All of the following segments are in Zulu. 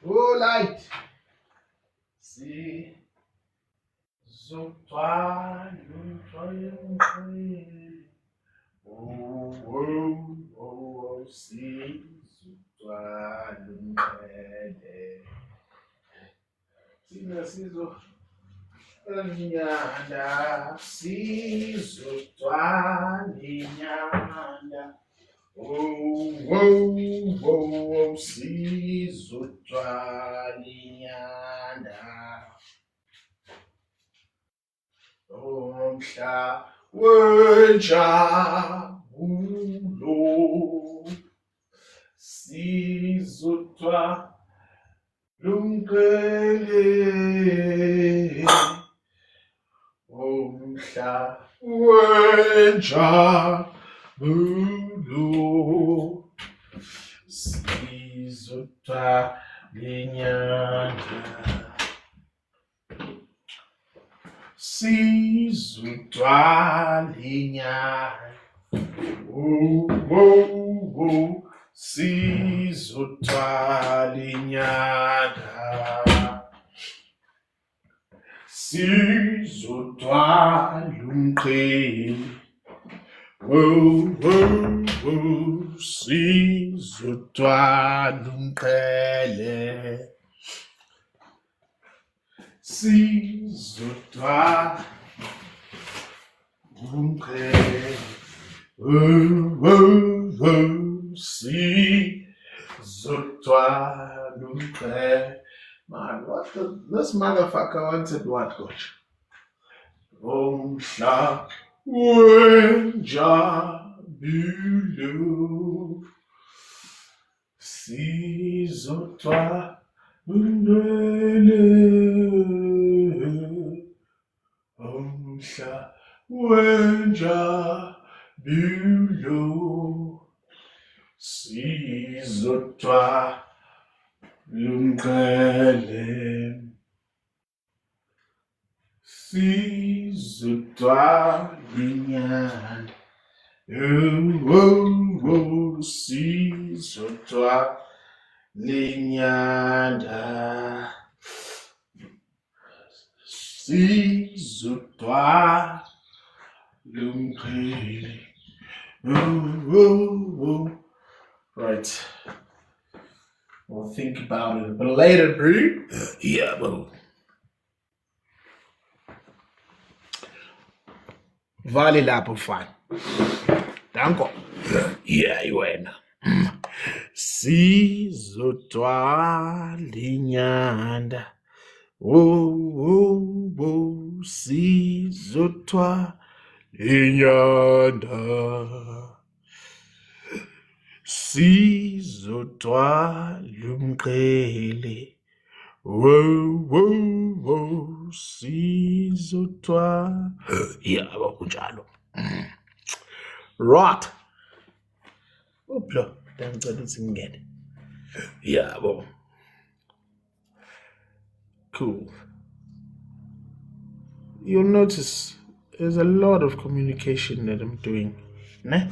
Oh, light. See, so far, oh, see, so far, Sizo, Nyanda, Sizo, Nyanda. Oh, Sizo, Nyanda. Omhla wenjabulo sizotwa lumqele omhla wenjabulo sizotwa lenyanda sizotwa lenyanda sizotwa lenyanda sizotwa lumqele sizotwa lumqele sizotwa lumqele sizotwa lumqele. Man, this motherfucker wanted what, coach? Omhla wenjabulo sizotwa lumqele omhla wenjabulo sizotwa lumqele sizotwa lenyanda sizotwa lenyanda sizotwa lumqele. Right. We'll think about it a bit later, bro. Yeah, bro. Vale lapho mfana. Danko. Yeah, wena. Sizotwa lenyanda. Sizotwa lenyanda. Sizotwa lumqele. Sizotwa. Yabo kunjalo. Right. Uplo, ngicela ukuthi ngingene. Yabo. Cool. You'll notice there's a lot of communication that I'm doing. Ne?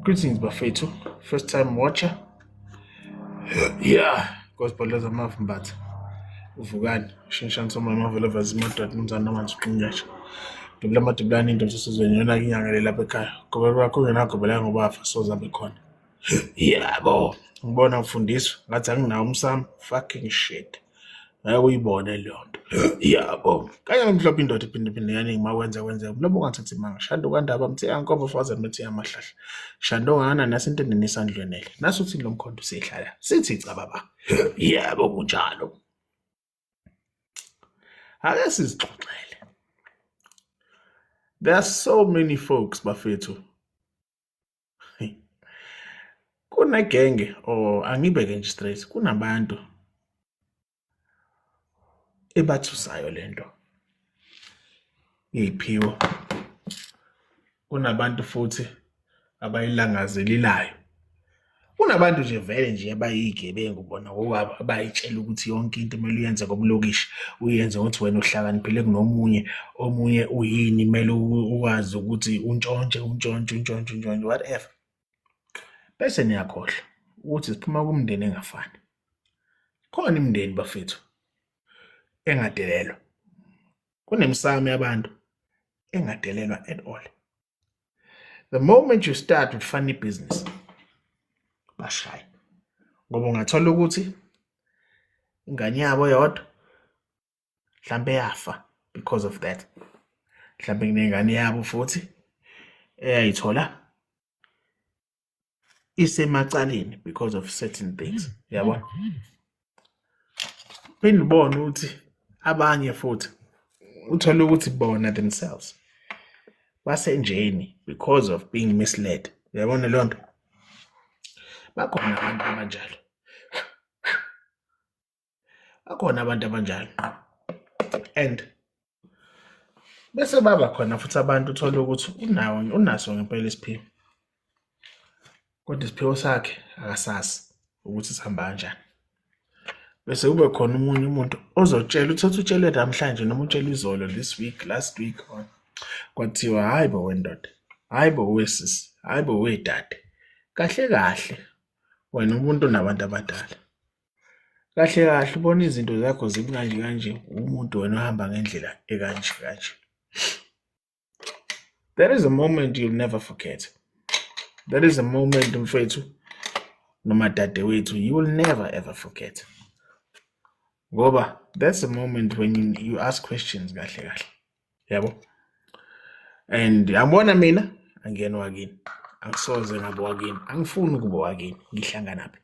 Greetings, Bafeto. First time watcher. Yeah. Gospel as a mouth but uvukani shinshana somamavela vazimadod mnzana namanzi uqinyasha dubla madubulani into sesizonyona inyanga lapha ekhaya ngoba bakho ngenagobela ngobafa soza bekhona yabo ngibona mfundiswa ngathi anginawo umsamo fucking shit ayuyibona leyo nto yabo kanye ngimhlophe indoda iphinde yani ngimawenza umlobo ungathathi imanga shando kwandaba mthi ankobo faza mithi amahlahla shando ngana nasinto nesandlweni ele nasuthi lo mkhonto usehlala sithi cha baba yabo kunjalo ake sizixoxele. There are so many folks bafethu kunegenge or angibeke nje straight kunabantu ebathusayo lento iphiwo kunabantu futhi abayilangazelelayo kunabantu nje vele nje abayigebengu ubona ngoba abayitshela ukuthi yonke into kumele uyenze kobulokishi uyenze ukuthi wena uhlakaniphile kunomunye omunye uyini kumele ukwazi ukuthi untshontshe whatever bese niyakhohlwa ukuthi siphuma kumndeni engafani khona imindeni bafethu engadelelwa, kunemisamo yabantu engadelelwa at all. The moment you start with funny business, bashaya. Ngoba ungathola ukuthi ingane yabo yodwa mhlambe yafa because of that. Mhlambe kunengane yabo futhi eyayithola isemacaleni because of certain things. Yabona? Benibona ukuthi abanye futhi uthola ukuthi bona themselves basenjeni because of being misled. Yabona leyo nto? Bakhona abantu abanjalo. Bakhona abantu abanjalo. And bese baba khona futhi abantu uthola ukuthi unaso ngempela isiphiwo. Kodwa isiphiwo sakhe akasazi ukuthi sihamba kanjani. Bese kube khona umunye umuntu ozotshela utshele namhlanje noma utshela izolo this week, last week on. Kwathiwa hayi bo wendoda, hayi bo wesisi, hayi bo wedade. Kahle kahle wena umuntu nabantu abadala. Kahle kahle ubona izinto zakho zikanje kanje umuntu wena ohamba ngendlela ekanje kanje. There is a moment you'll never forget. There is a moment mfethu noma dadewethu you will never ever forget. Ngoba that's a moment when you ask questions kahle kahle. Yabo? And yabona mina angiyena wakini. Angisoze ngabo wakini. Angifuni ukuba wakini. Ngihlangana phi?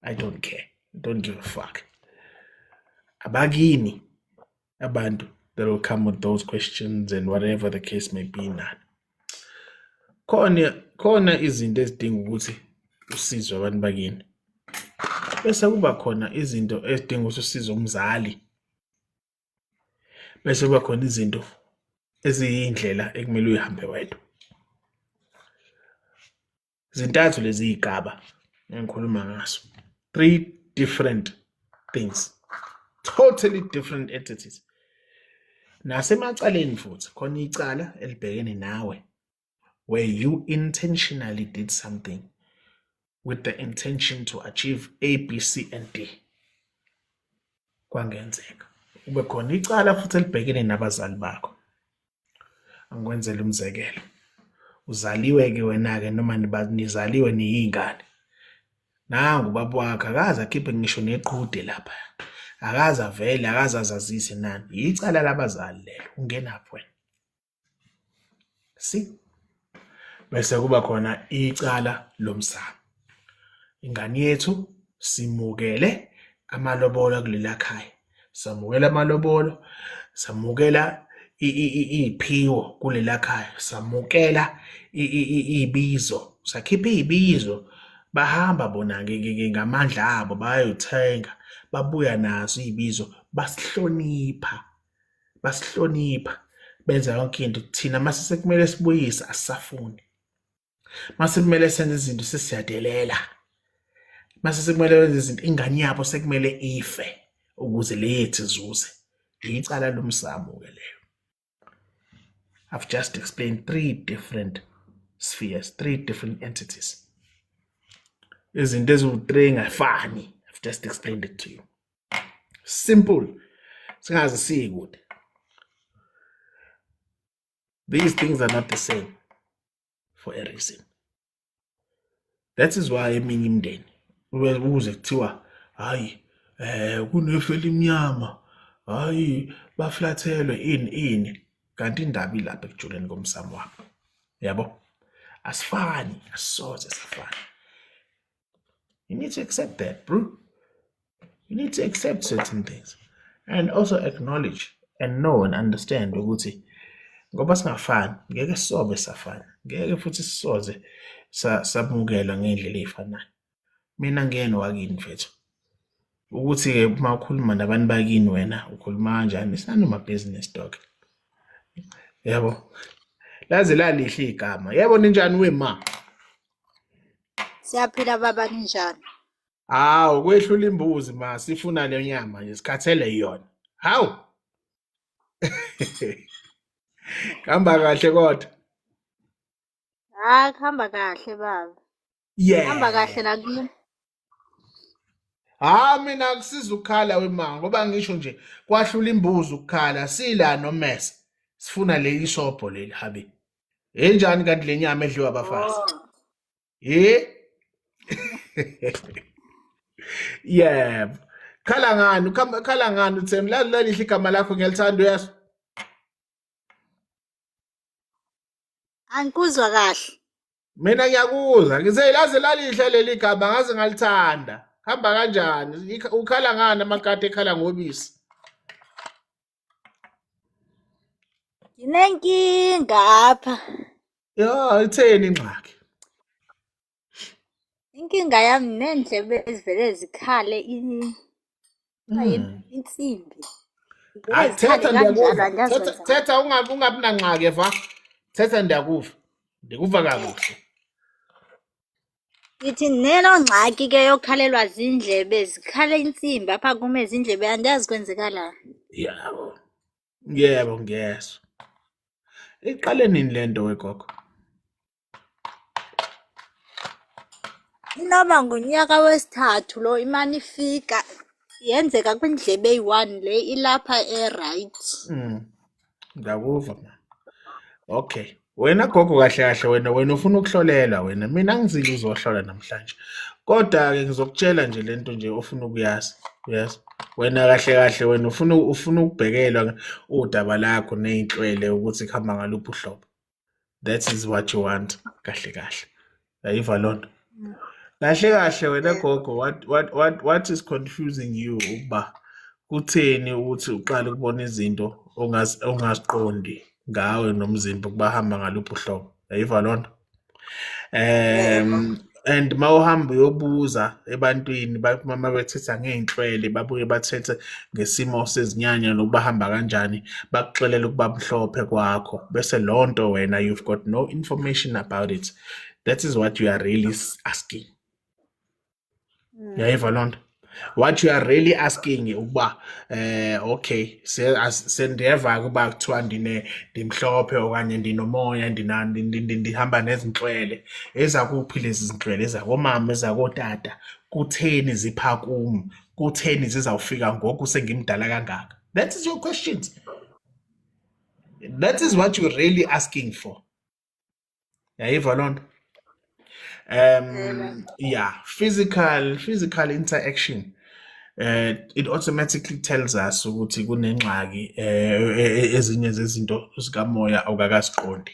I don't care. I don't give a fuck. Abakini abantu that will come with those questions and whatever the case may be nani. Khona izinto ezidinga ukuthi usizwe abantu bakini. Bese kuba khona izinto ezidinga ukuthi usizwe umzali. Bese kuba khona izinto eziyindlela ekumele uyihambe wedwa. Zintathu lezi igaba engikhuluma ngaso. 3 different things. Totally different entities. Nasemacaleni futhi khona icala elibhekene nawe where you intentionally did something with the intention to achieve A, B, C, and D. Kwangenzeka. Ube khona icala futhi elibhekene nabazali bakho. Angikwenzela umzekelo. Uzaliwe ke wena ke noma nizaliwe niyingane. Nangu baba wakhe akaze akhiphe ngisho neqhude lapha. Akaze avele, akaze azazise nani. Icala labazali lelo. Ungenaphi wena? See? Bese kuba khona icala lomsamo. Ingane yethu simukele amalobolo kulela khaya. Samukela amalobolo, samukela iphiwo kulela khaya. Samukela ibizo. Sakhipha ibizo. Bahamba bona ngamandla abo bayothenga. Babuya nazo ibizo. Basihlonipha. Benza yonke into thina mase sekumele sibuyise asisafuni. Mase kumele senze izinto sesiyadelela. Mase sekumele wenze izinto ingane yabo sekumele ife ukuze lethu izuze. Icala lomsamo ke leyo. I've just explained 3 different spheres, 3 different entities. Izinto eziwu-3 engafani. I've just explained it to you. Simple. Singaze sikude. These things are not the same for a reason. That is why eminye imindeni uze kuthiwa hayi kunefu elimnyama, hayi baflathelwe ini kanti indaba ilapha ekujuleni komsamo wabo. Yabo? Asifani, asisoze sifani. You need to accept that, bro. You need to accept certain things and also acknowledge and know and understand ukuthi ngoba singafani ngeke sobe safana, ngeke futhi sisoze sabukela ngendlela ezifanayo. Mina ngiyena wakini mfethu ukuthi ke uma ukhuluma nabantu bakini wena ukhuluma kanjani? It's none of my business, dog. Yabo? Laze lalihle igama. Yebo ninjani wema? Siyaphila baba ninjani? Hawu kwehlula imbuzi ma sifuna le nyama nje sikhathele yona. Hawu. Kamba kahle kodwa. Hayi kuhamba kahle baba. Kuhamba kahle Yeah. nakini. Mina akusiza ukukhala wemanga ngoba ngisho nje kwahlula imbuzi ukukhala sila nomese. Sifuna le isobho leli habi. Enjani kanti le nyama edliwa abafazi? Oh. Yebo. Khala ngani uThembi? Lalihle igama lakho ngiyalithanda uyazi. Angikuzwa kahle. Mina ngiyakuzwa. Ngize laze lalihle leli gama ngaze ngalithanda. Hamba kanjani? Ukhala ngani amakati ekhala ngobisi? Nginenkinga apha. Itheni ingxaki? Inkinga yami nendlebe ezivele zikhale insimbi. Zivele zikhale Thetha kanjalo ndiyakuva. angazi wenzani. Thetha ungabi nangxaki eva. Thetha ndiyakuva. Ndikuva kakuhle. Ngithi nenongxaki-ke yokukhalelwa zindlebe zikhale insimbi apha kuma ezindlebe andazi kwenzekalani. Yebo. Yebo ngiyezwa. Iqale nini lento wegogo? Inoba ngunyaka wesithathu lo imane ifika yenzeka kwindlebe eyi-1 le ilapha e-right. Ngakuva mama. Okay. Wena gogo kahle kahle wena ufuna ukuhlolelwa wena. Mina ngizile uzohlola namhlanje. Kodwa-ke ngizokutshela nje lento nje ofuna ukuyazi. Uyazi? Wena kahle kahle wena ufuna ukubhekelwa udaba lakho ney'nhlwele ukuthi kuhamba ngaluphi uhlobo. That is what you want kahle kahle. Yayiva loo nto? Kahle kahle wena gogo what is confusing you ukuba kutheni ukuthi uqale ukubona izinto ongaziqondi ngawe nomzimba kubahamba ngaluphi uhlobo. Yayiva loo nto? And mawuhamba uyobuza ebantwini uma bethetha ngey'nhlwele babuye bathethe ngesimo sezinyanya nokuba hamba kanjani bakuxelela ukuba mhlophe kwakho bese loo nto wena you've got no information about it. That is what you are really asking. Yayiva loo nto? What you are really asking ukuba okay sendiyeva ukuba kuthiwa ndimhlophe okanye ndinomoya ndihamba nezinhlwele ezakuphi lezi zinhlwele ezakomama ezakotata kutheni zipha kum kutheni zizawufika ngoku sengimdala kangaka. That is your questions. That is what you're really asking for. Yayiva loo nto? Yeah, physical interaction. It automatically tells us ukuthi kunengxaki ezinye zezinto zikamoya awukakaziqondi.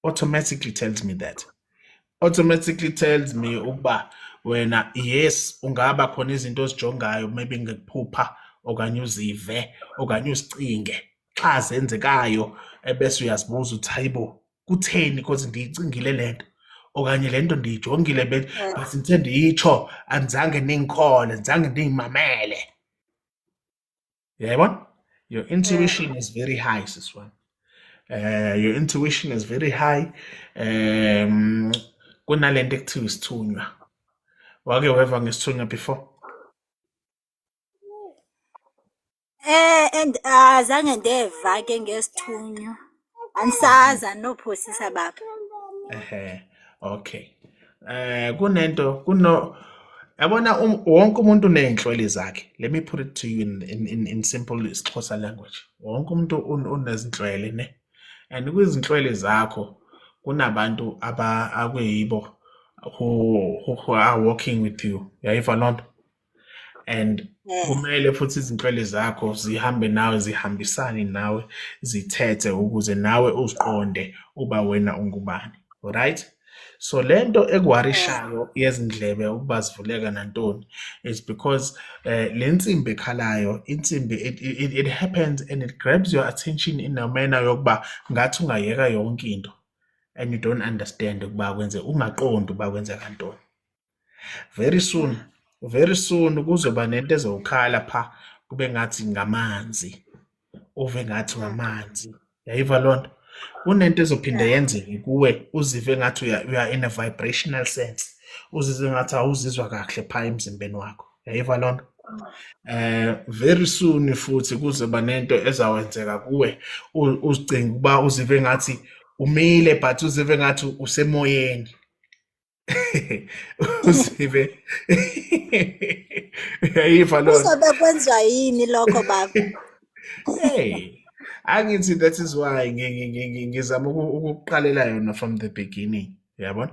Automatically tells me that. Automatically tells me ukuba wena yes ungaba khona izinto ozijongayo maybe ngekuphupha okanye uzive okanye uzicinge xa zenzekayo ebese uyazibuza uthi hayibo kutheni because ndiyicingile lento okanye lento ndiyijongile but ngithe ndiyitsho andizange ningikhole andizange ndiyimamele. Yayibona? Your intuition is very high, sis one. Your intuition is very high. Kunalento ekuthiwa isithunywa. Wake weva ngesithunywa before? And azange ndeva ke ngesithunywa. Angisaza nophosisa baba. Okay. Kunento yabona wonke umuntu uney'nhlwele zakhe. Let me put it to you in simple Xhosa language. Wonke umuntu unezinhlwele ne. And kwizinhlwele zakho kunabantu akuyibo who are working with you. Yayiva loo nto? And kumele futhi izinhlwele zakho zihambe nawe zihambisane nawe zithethe ukuze nawe uziqonde uba wena ungubani. Alright? So lento ekuwarishayo yezindlebe ukuba zivuleka nantoni is because le nsimbi ekhalayo insimbi it happens and it grabs your attention in a manner yokuba ngathi ungayeka yonke into and you don't understand ukuba kwenze ungaqondi ukuba kwenzeka ntoni. Very soon kuzoba nento ezokhala pha kube ngathi ngamanzi uve ngathi ngamanzi. Yayiva loo nto? Kunento ezophinda yenzeke kuwe uzive ngathi you are in a vibrational sense. Uzizwe ngathi awuzizwa kahle pha emzimbeni wakho. Yayiva loo nto? Very soon futhi kuzoba nento ezawenzeka kuwe uzicinga ukuba uzive ngathi umile but uzive ngathi usemoyeni. Uyayiva lona. Kuzobe kwenziwa yini lokho baba? Hey, angithi that is why ngizama ukuqalela yona from the beginning. Yabona?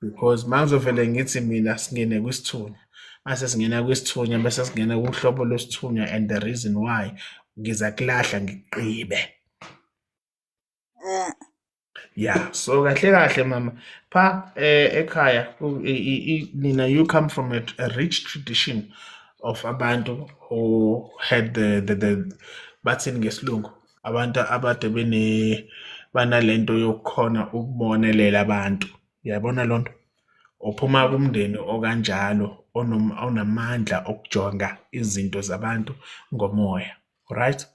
Because mangizovele ngithi mina singene kwisithunya. Mase singena kwisithunya bese singena kuhlobo lwesithunya and the reason why ngiza kulahla ngiqibe. Yeah, so kahle mama. Ekhaya nina you come from a rich tradition of abantu who had the bathini ngesilungu abantu abade banalento yokukhona ukubonelela abantu. Yabona lonto? Uphuma kumndeni okanjalo onamandla okujonga izinto zabantu ngomoya, right?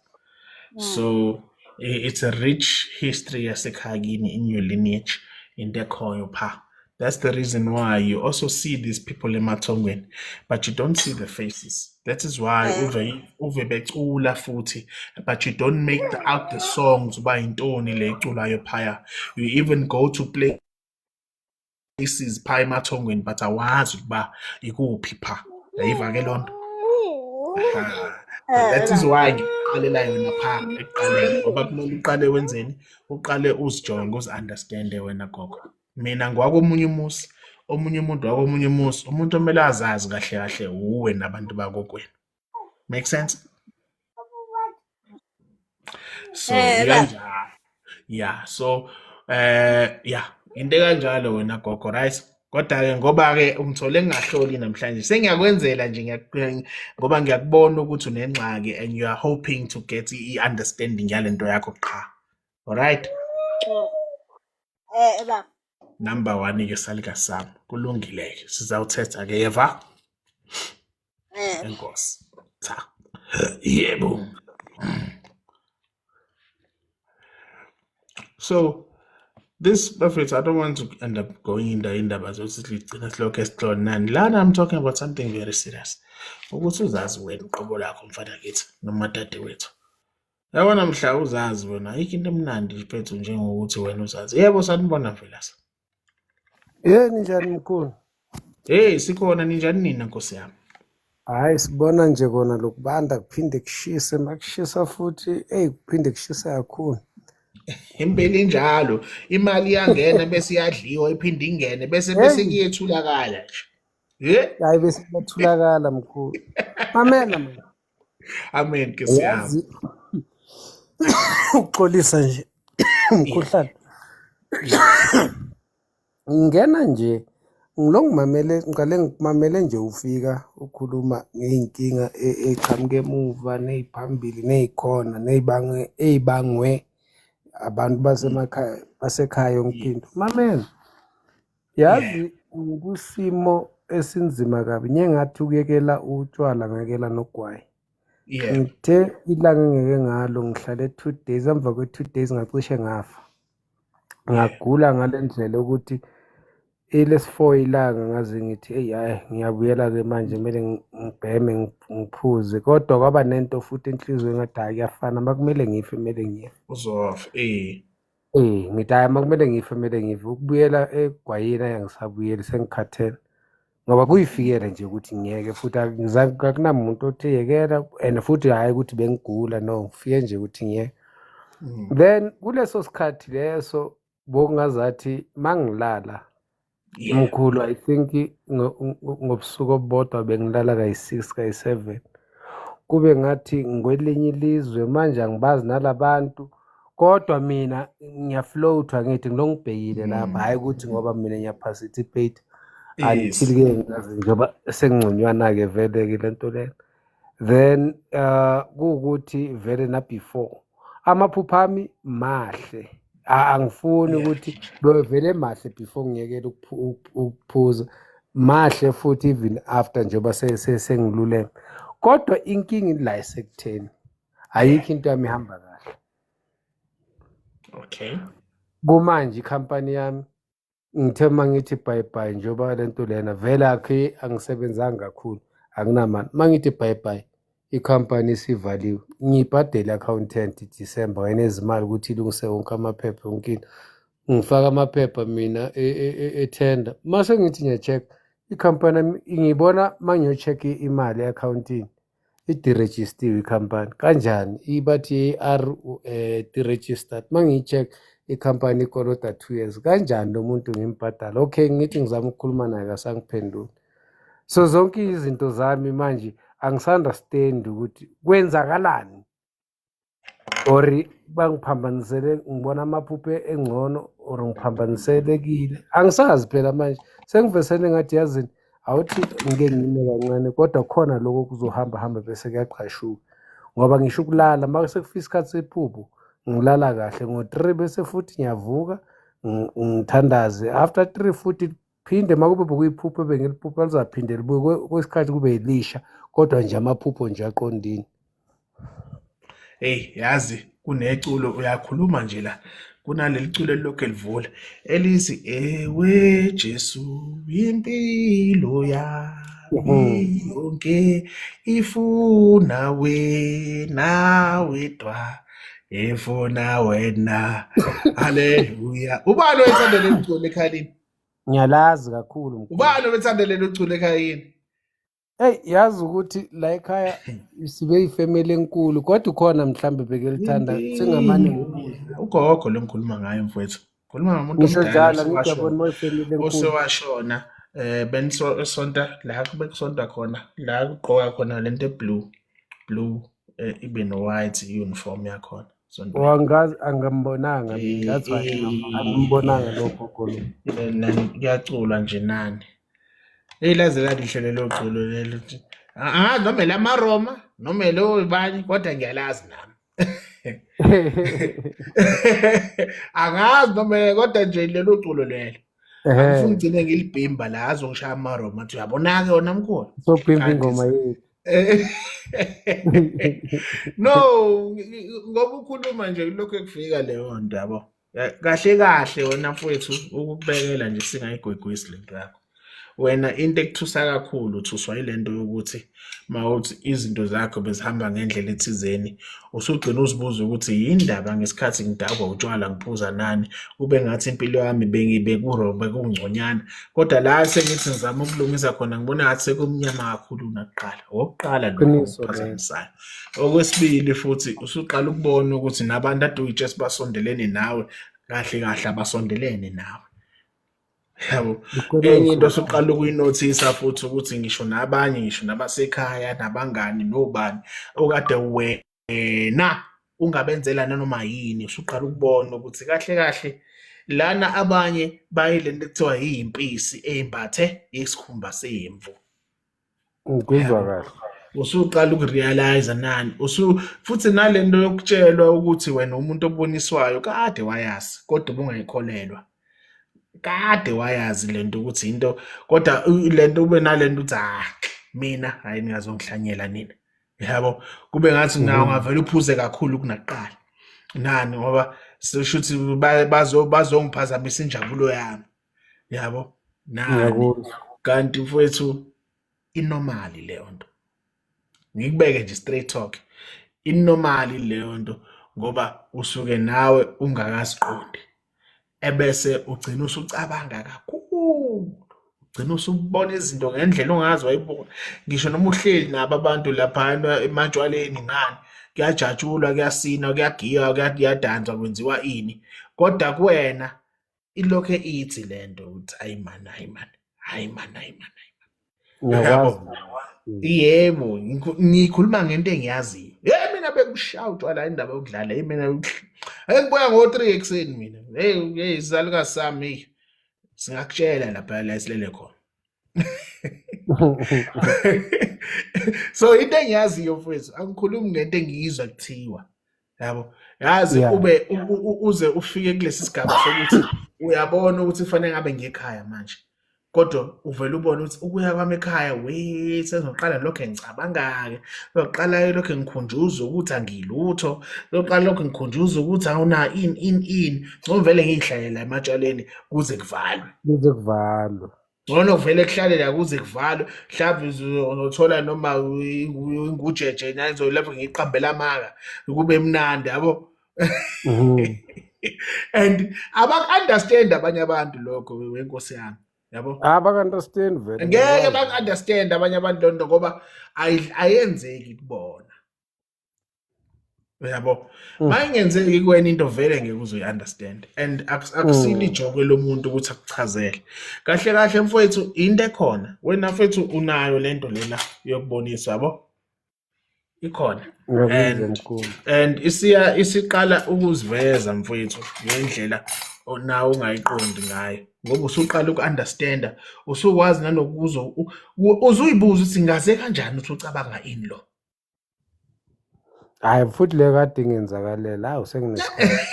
So it's a rich history yasekhaya kini in your lineage in ekhoyo pha. That's the reason why you also see these people emathongweni, but you don't see the faces. That is why uve becula futhi, but you don't make out the songs uba intoni le iculayo phaya. You even go to places pha emathongweni, but awazi ukuba ikuphi pha. Yayiva ke lonto? That is why ngiqalela yona pha ekuqaleni ngoba kumele uqale wenzeni, uqale uzijonge uzi-understande wena gogo. Mina ngwakomunye umuzi, omunye umuntu wakomunye umuzi, umuntu omele azazi kahle kahle uwe nabantu bakokwenu. Make sense? So kanjalo. Yeah, so yeah, into kanjalo wena gogo, right? Kodwa-ke ngoba-ke ungithole ngingahloli namhlanje sengiyakwenzela nje ngoba ngiyakubona ukuthi unengxaki and you are hoping to get i-understanding yalento yakho qha. Alright? Baba. Number 1-ke salika sami kulungile-ke sizawuthetha-ke yeva? Enkosi. Cha. Yebo. So this perfect, I don't want to end up going in the indaba zokuthi silokho esihlole nani. Lana I'm talking about something very serious. Ukuthi uzazi wena uqobo lakho mfana kithi noma dade wethu. Yabona mhla uzazi wena ayikho into emnandi iphethu njengokuthi wena uzazi. Yebo sanibona Velasa. Ninjani mkhulu? Hey sikhona ninjani nina Nkosi yami? Hayi sibona nje kona lokubanda kuphinde kushise makushisa futhi kuphinde kushisa kakhulu. Impela injalo, imali iyangena bese iyadliwa iphinde ingene bese kuyethulakala nje. Hayi bese kuthulakala mkhulu. Mamela mina. Amen Nkosi yami. Uxolisa nje umkhuhlane. Ngena nje ngiqale ngimamele nje ufika ukhuluma ngey'nkinga eqhamuke emuva neziphambili nezikhona ey'bangwe abantu basekhaya yonke into. Mamela, yazi kusimo esinzima kabi njengathi ukuyekela utshwala ngakela nogwayi. Ngithe ilanga engeke ngalo ngihlale 2 days, emva kwe 2 days ngacishe ngafa. Ngagula ngale ndlela ukuthi elesi-4 ilanga ngaze ngithi hayi ngiyabuyela-ke manje kumele ngibheme ngiphuze, kodwa kwaba nento futhi enhlizweni ngathi hayi kuyafana makumele ngife kumele ngife. Uzofa Ngithi hayi makumele ngife kumele ngife. Ukubuyela egwayini angisabuyeli sengikhathele ngoba kuyifikele nje ukuthi ngiyeke futhi akunamuntu othi yekela and futhi hhayi ukuthi bengigula no, ngifike nje ukuthi ngiyeke. Then kuleso sikhathi leso bokungazathi mangilala mkhulu, I think ngobusuku obodwa bengilala kayi-6 kayi-7, kube ngathi ngikwelinye ilizwe manje angibazi nalabantu, kodwa mina ngiyafloathwa ngithi ngilongibhekile lapha, hhayi ukuthi ngoba mina ngiyaparticipate until-ke ngazi njengoba sengingconywana-ke vele-ke le nto leyo. Then kuwukuthi vele na-before amaphupho ami mahle, angifuni ukuthi vele mahle before ngiyekele ukuphuza, mahle futhi even after njengoba sengiluleme, kodwa inkinga ila esekutheni ayikho into yami ihamba kahle. Okay. Kumanje ikhampani yami ngithe uma ngithi bye njengoba le nto lena vele akhe angisebenzanga kakhulu akunamali, uma ngithi bye ikhampani isivaliwe ngiyibhadele i-accountant December ngenezimali ukuthi ilungise wonke amaphepha yonke into, ngifaka amaphepha mina etender, mase ngithi ngiya-check ikhampani ngiyibona mangiyo-check imali e-accountini i-deregistiwe ikhampani kanjani ibathi deregistered mangiyi-check ikhampani ikolota 2 years kanjani lo muntu ngimbhadala okay ngithi ngizama ukukhuluma naye kasangiphenduli so zonke izinto zami manje angisanderstand ukuthi kwenzakalani or bangiphambanisele ngibona amaphupho engcono or ngiphambaniselekile angisazi phela manje sengivesele ngathi yazini awuthi ngike ngime kancane kodwa khona lokho kuzohamba bese kuyaqashuka ngoba ngisho ukulala mase sekufika isikhathi sephupho ngilala kahle ngo-3 bese futhi ngiyavuka ngithandaze after 3 futhi phinde makube bekuyiphupho ebengiliphupho lizaphinde libuye kwesikhathi kube yilisha kodwa nje amaphupho nje aqondini. Hey, yazi kuneculo uyakhuluma nje la kunaleli culo elilokhu livula elithi ewe Jesu impilo yami yonke ifuna wena wedwa efuna wena haleluya. Ubani owethanda leli culo ekhaleni? Ngiyalazi kakhulu mkhulu. Ubani owethanda leli culo ekhayeni? Hey yazi ukuthi la ekhaya sibe ifamily enkulu kodwa khona mhlambe bekelithanda singamane ugogo lengikhuluma ngayo mfowethu. Khuluma ngamuntu ngisho njalo omdala ngiyabona uma ifamily enkulu osewashona benisonta la kubekusonta khona la kugqoka khona lento blue ibe no white uniform yakhona sonto wangazi angambonanga mina that's why angimbonanga lokho khona kuyaculwa nje nani elazela lihlelo loculo lelo noma la Roma noma lo ibani kodwa ngiyalazi nami angazi noma kodwa nje lelo culo lelo angifuni ngicine ngilibhimba la azongishaya amaroma athi uyabona ke wona mkhulu so bhimba ingoma yethu no ngoba ukhuluma nje lokho ekufika leyo nto yabo kahle wena mfowethu ukubekela nje singayigwegwisi lento yakho wena into ekuthusa kakhulu uthuswa ilento yokuthi mawuthi izinto zakho bezihamba ngendlela ethizeni usugcina uzibuza ukuthi yindaba ngesikhathi ngidakwa utshwala ngiphuza nani kube ngathi impilo yami bengibe kurombe kungconyana kodwa la sengithi ngizama ukulungisa khona ngibona ngathi sekumnyama kakhulu nakuqala oqala lokuphazamisayo okwesibili futhi usuqala ukubona ukuthi nabantu adoyitshe sibasondelene nawe kahle abasondelene nawe. Yabo enye into soqala ukuyinothisa futhi ukuthi ngisho nabanye ngisho nabasekhaya nabangani nobani okade wena ungabenzela nanoma yini usuqala ukubona ukuthi kahle lana abanye bayilento ekuthiwa yimpisi ezimbathe isikhumba semvu. ngizwa kahle Usuqala ukurealize nani futhi nalento yokutshelwa ukuthi wena umuntu oboniswayo kade wayazi kodwa ubungayikholelwa kade wayazi lento ukuthi into kodwa lento ube nalento uthi mina hayi ningazongihlanyela nina yabo kube ngathi nawe ngavela uphuze kakhulu kunakuqala nani ngoba sishuthi bazongiphazamisa injabulo yami yabo nani kanti mfowethu inormali leyo nto ngikubeke nje straight talk inormali leyo nto ngoba usuke nawe ungakasiqondi ebese ugcina usucabanga kakhulu ugcina usubona izinto ngendlela ongazi wayibona ngisho noma uhleli nabo abantu lapha emantshwaleni ngani kuyajatshulwa kuyasina kuyagiya kuyadanzwa kwenziwa ini kodwa kuwena ilokho ithi lento ukuthi hayi man ngiyakwazi yebo ngikhuluma ngento engiyaziyo mina bekushawutshwa la indaba yokudlala mina engibuya ngo3 ekseni mina hey izaluka sami singakutshela lapha la isilele khona so into engiyaziyo mfowethu angikhulumi ngento engiyizwa kuthiwa yabo yazi ube uze ufike kulesi sigaba sokuthi uyabona ukuthi kufanele ngabe ngekhaya manje kodwa uvela ubona ukuthi ukuya kwami ekhaya sezoqala lokho engicabanga-ke soqala lokho ngikhunjuza ukuthi angilutho soqala lokho ngikhunjuza ukuthi awuna ini ngivele ngiyihlalela ematshaleni kuze kuvalwe ngcono kuvele kuhlale la kuze kuvalwe mhlawumbe uzothola noma ngujeje nazo lapho ngiqambela amaka kube mnandi yabo and abaku-understand abanye abantu lokho wenkosi yami yabo. Abaka-understand vele Ngeke ngiyakwazi. baku-understand abanye abantu loo nto ngoba ayenzeki kubona, yabo. Uma ingenzeki kuwena into vele ngeke uzoyi-understand and akusile ijokwe lomuntu ukuthi akuchazele. Kahle kahle mfowethu into ekhona, wena mfowethu unayo lento lena yokubonisa, yabo. Ikhona. Ngiyakuzwa mkhulu. And isiqala ukuziveza mfowethu ngendlela nawe ungayiqondi ngayo, ngoba usuqala uku-understanda, usukwazi nanokuza uzuyibuza ukuthi ngaze kanjani ukuthi ucabanga ini lo. Hayi futhi le kade ngenzakalela, hawu senginesikhathi.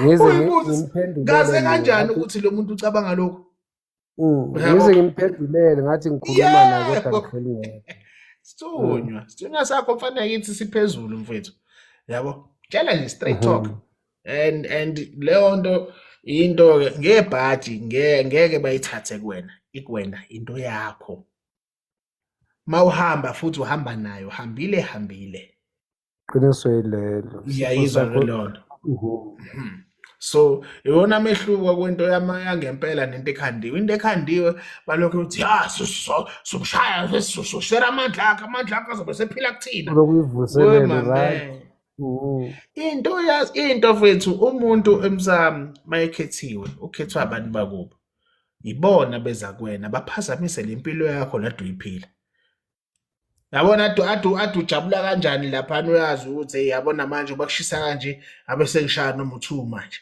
Ngize ngimphendulele. Ngaze kanjani ukuthi lo muntu ucabanga lokho? Ngize ngimphendulele ngathi ngikhuluma naye kodwa ngihleli ngedwa. Sithunywa sakho kufanele kithi siphezulu mfowethu, yabo. Tshela nje straight talk. And leyo nto into ngebhadi ngeke bayithathe kuwena, ikuwena into yakho. Mawuhamba futhi uhamba nayo, hambile. Qiniso yilelo. Iyayizwa leyo nto. So iwona amehluko kwento yangempela nento ekhandiwe. Into ekhandiwe balokho uthi sokushaya soshera amandla akho azobe sephila kuthina. Lokuyivuselela right. Into mfethu, umuntu emsamo mayekhethiwe, ukhethwa abantu bakubo. Ibona beza kuwena baphazamise lempilo yakho lado uyiphila. Yabona adu ujabula kanjani lapha uyazi ukuthi yabona manje bakushisa kanje abe sengishaya noma u2 manje.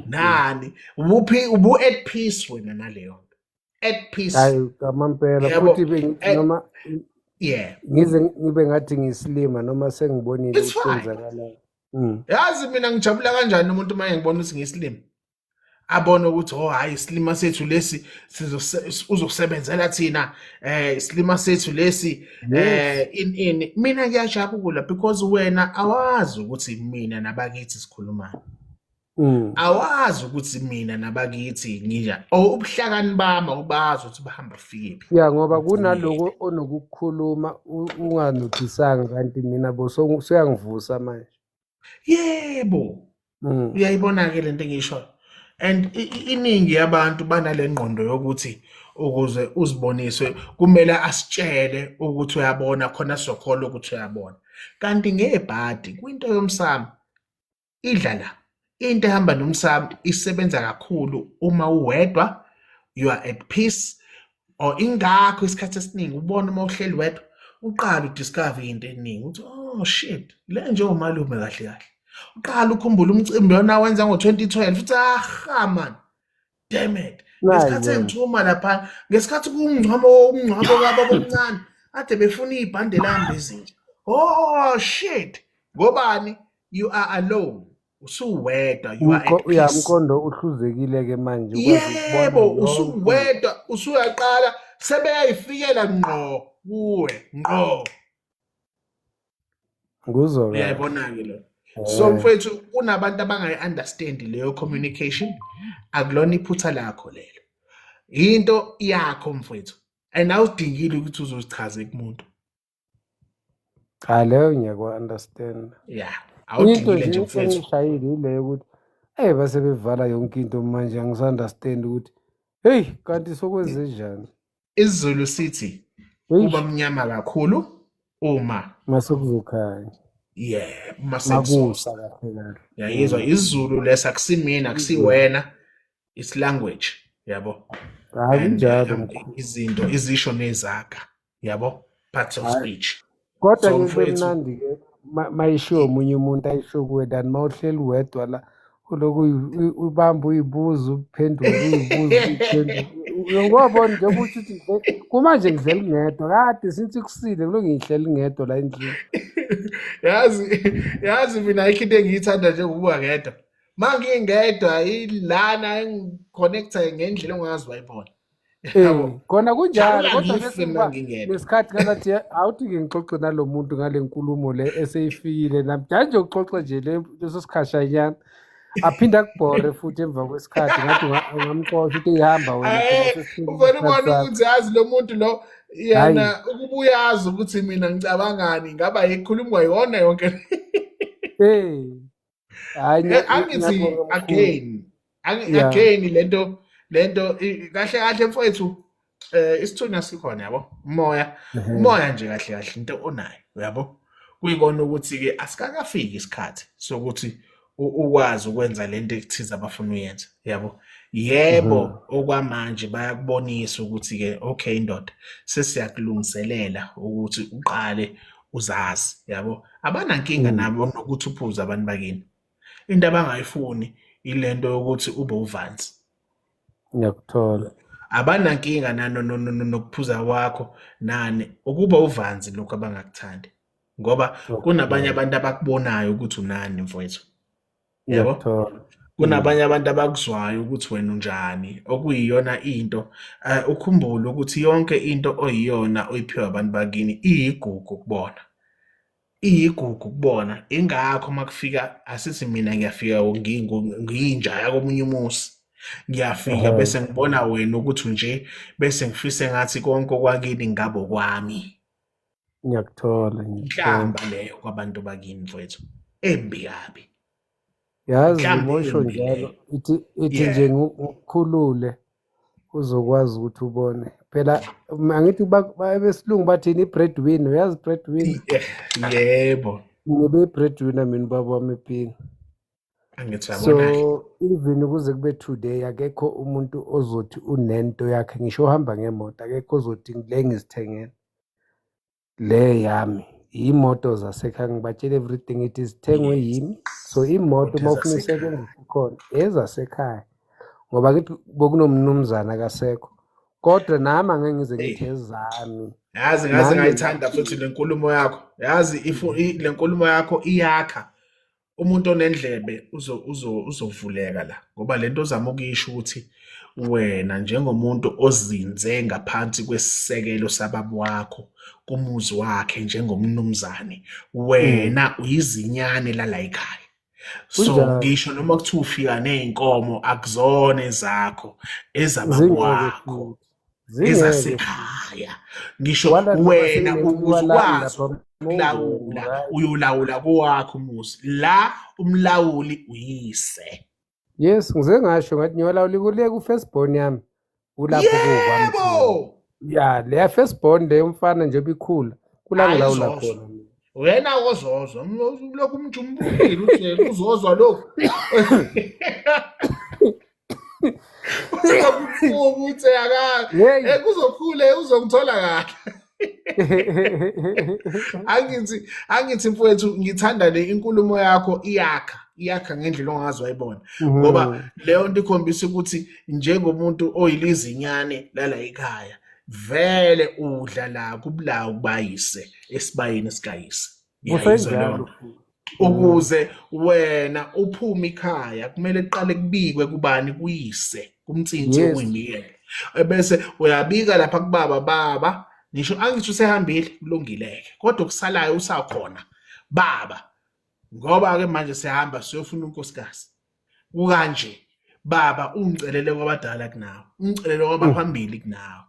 Nani ubu at peace wena naleyo nto. At peace. Hayi kamampela futhi bengithi noma ngibe ngathi ngisilima noma sengibonile ukwenzakalayo. Yazi mina ngijabula kanjani umuntu manje ngibona ukuthi ngisilima. Abona ukuthi hayi isilima sethu lesi uzosebenzela thina, isilima sethu lesi in mina ngiyajabula because wena awazi ukuthi mina nabakithi sikhulumana. Awazi ukuthi mina nabakithi nginja ubuhlakani bami ubazi ukuthi bahamba fikephi. Ya ngoba kunaloko onokukhuluma unganothisanga kanti mina soyangivusa manje. Yebo. Uyayibona ke lento engisho. And iningi yabantu banale ngqondo yokuthi ukuze uziboniswe kumele asitshele ukuthi uyabona khona sokholwa ukuthi uyabona. Kanti ngebhadi kwinto yomsamo idlala. Into ehamba nomsamo isebenza kakhulu uma uwedwa, you are at peace, or ingakho isikhathi esiningi ubona uma uhleli wedwa uqala udiscover into eningi uthi oh shit le nje umalume kahle. Uqala ukhumbula umcimbi wona wenza ngo2012 uthi man damn it ngesikhathi engithuma lapha ngesikhathi kungcwabo kababa omncane ade befuna ibhande lami ezinje. Oh shit ngobani you are alone, usuwedwa, you are at peace. Uyamkondo uhluzekile ke manje yebo usuwedwa usuyaqala sebeyayifikela ngqo kuwe ngqo. Nguzwa uyayibona ke lo. So mfethu kunabantu abangayi-understand leyo communication, akulona iphutha lakho lelo. Into yakho mfethu and awudingile ukuthi uzozichaze kumuntu. Cha leyo ngiyakwa-understand. Awudingile nje mfethu. Into engishayile ileyo ukuthi base bevala yonke into manje angisa-understand ukuthi hey kanti sokwenzenjani. IsiZulu sithi kuba mnyama kakhulu uma masekuzokhanya. Makusa kahle. Yayizwa isiZulu lesa akusimina akusiwena, it's language, yabo. Kunjalo izinto izisho nezaga, yabo, parts of speech. Kodwa ngeke mnandi ke mayisho omunye umuntu ayisho kuwe than mawuhleli wedwa la uloku ubamba uyibuza uphendula uyibuza ngiyabona nje ukuthi kumanje ngidlela ngedwa kade sithi kusile kulo ngihleli ngedwa la endlini. Yazi mina ikhinde engiyithanda nje ukuba ngedwa. Mangingedwa ilana engiconnecta ngendlela ongazi wayibona. Khona kunjalo kodwa nesikhathi ngathi awuthi ngixoxe nalomuntu ngale nkulumo le eseyifikile namhlanje uxoxe nje leso sikhashanyana aphinda kubhore futhi emva kwesikhathi ngathi ungamxoxa ukuthi ihamba wena. Ufuna ukubona ukuthi yazi lo muntu lo yana ukuba uyazi ukuthi mina ngicabangani ngaba ikhulumwa yona yonke. Angithi again lento lento kahle kahle mfowethu isithunywa sikhona yabo Ehhe. umoya nje kahle kahle into onayo yabo kuyikona ukuthi-ke asikakafiki isikhathi sokuthi ukwazi ukwenza lento ekuthize abafuna uyenza yabo Mhm. yebo okwamanje bayakubonisa ukuthi-ke okay ndoda sesiyakulungiselela ukuthi uqale uzazi yabo abanankinga Mm. nabo nokuthi uphuze abantu bakini into abangayifuni ilento yokuthi ube uvanzi Ngiyakuthola. abanankinga nokuphuza kwakho nani ukuba uvanzi lokhu abangakuthandi ngoba kunabanye Ngiyakuthola. abantu abakubonayo ukuthi unani mfowethu yabo Ngiyakuthola. kunabanye abantu abakuzwayo ukuthi wena unjani okuyiyona into ukhumbule ukuthi yonke into oyiyona oyiphiwe abantu bakini iyigugu kubona ingakho makufika asithi mina ngiyafika ngiyinja yakomunye umusi ngiyafika Ehhe. bese ngibona wena ukuthi nje bese ngifise ngathi konke okwakini ngabo kwami Ngiyakuthola. inhlamba leyo kwabantu bakini mfowethu embi kabi Yazi inhlamba mosho embi njalo leyo ithi nje yeah ngikukhulule uzokwazi ukuthi ubone. Phela angithi besilungu bathini i-breadwinner, uyazi i-breadwinner? yebo Ngibe i-breadwinner mina ubaba wami epini. angithi uyabona-ke So even kuze kube today akekho umuntu ozothi unento yakhe ngisho uhamba ngemoto akekho ozothi le ngizithengele le yami imoto zasekhaya ngibatshela everything it is thengwe yimi. So imoto imoto uma ufuna zasekhaya isebenzisa khona ezasekhaya ngoba kithi bokunomnumzana akasekho kodwa nami angeke ngize ngithi hey ezami yazi ngaze nami ngayithanda futhi le nkulumo yakho yazi le nkulumo yakho iyakha umuntu onendlebe uzovuleka la ngoba lento ozama ukuyisho ukuthi wena njengomuntu ozinze ngaphansi kwesisekelo sababa wakho kumuzi wakhe njengomnumzane wena uyizinyane lala ekhaya so kunjalo ngisho noma kuthiwa ufika ney'nkomo akuzona ezakho ezababa zingeke wakho futhi zingeke futhi ezasekhaya ngisho wala noma wena ukuze senginenxiwa ukwazi lapha ukulawula right. uyolawula kowakho umuzi la umlawuli uyise Yes ngize ngasho ngathi ngiyolawula kuliye ku-firstborn yami kulapho kuwukwami yebo khona ya leya firstborn leyo mfana nje bikhula kula ngilawula ayizozwa khona mina. wena ozozwa lokhu umjumbulile utshela uzozwa lokhu ukuthi Hey. kuzokhule uzongithola kahle angithi mfowethu ngithanda le inkulumo yakho iyakha ngendlela ongazi wayibona ngoba leyo nto ikhombisa ukuthi njengomuntu oyilizinyane lala ekhaya vele udla la kubulawo kubayise esibayeni esikayise ngiyayizwa leyo Kusenjalo nto futhi. ukuze wena uphume ikhaya kumele kuqale kubikwe kubani kuyise kumtsinsi Yes. okuyimiyela ebese uyabika lapha kubaba baba ngisho angithi usehambile kulungileke kodwa kusalayo usakhona baba ngoba-ke manje siyahamba siyofuna unkosikazi kukanje baba ungicelele kwabadala kunawe ungicelele kwabaphambili kunawe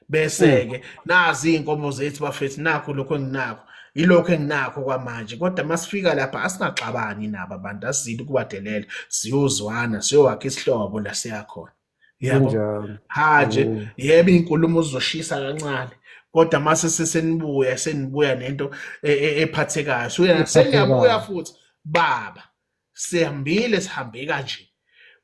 bese-ke nazi iy'nkomo zethu bafethu nakho lokhu enginakho yilokhu enginakho kwamanje kodwa masifika lapha asingaxabani nabo abantu asizile ukubadelela siyozwana siyowakha isihlobo la siyakhona yabo Kunjalo. nje yebo iy'nkulumo zizoshisa kancane kodwa mase senibuya nento ephathekayo sengiyabuya futhi baba sihambile sihambe kanje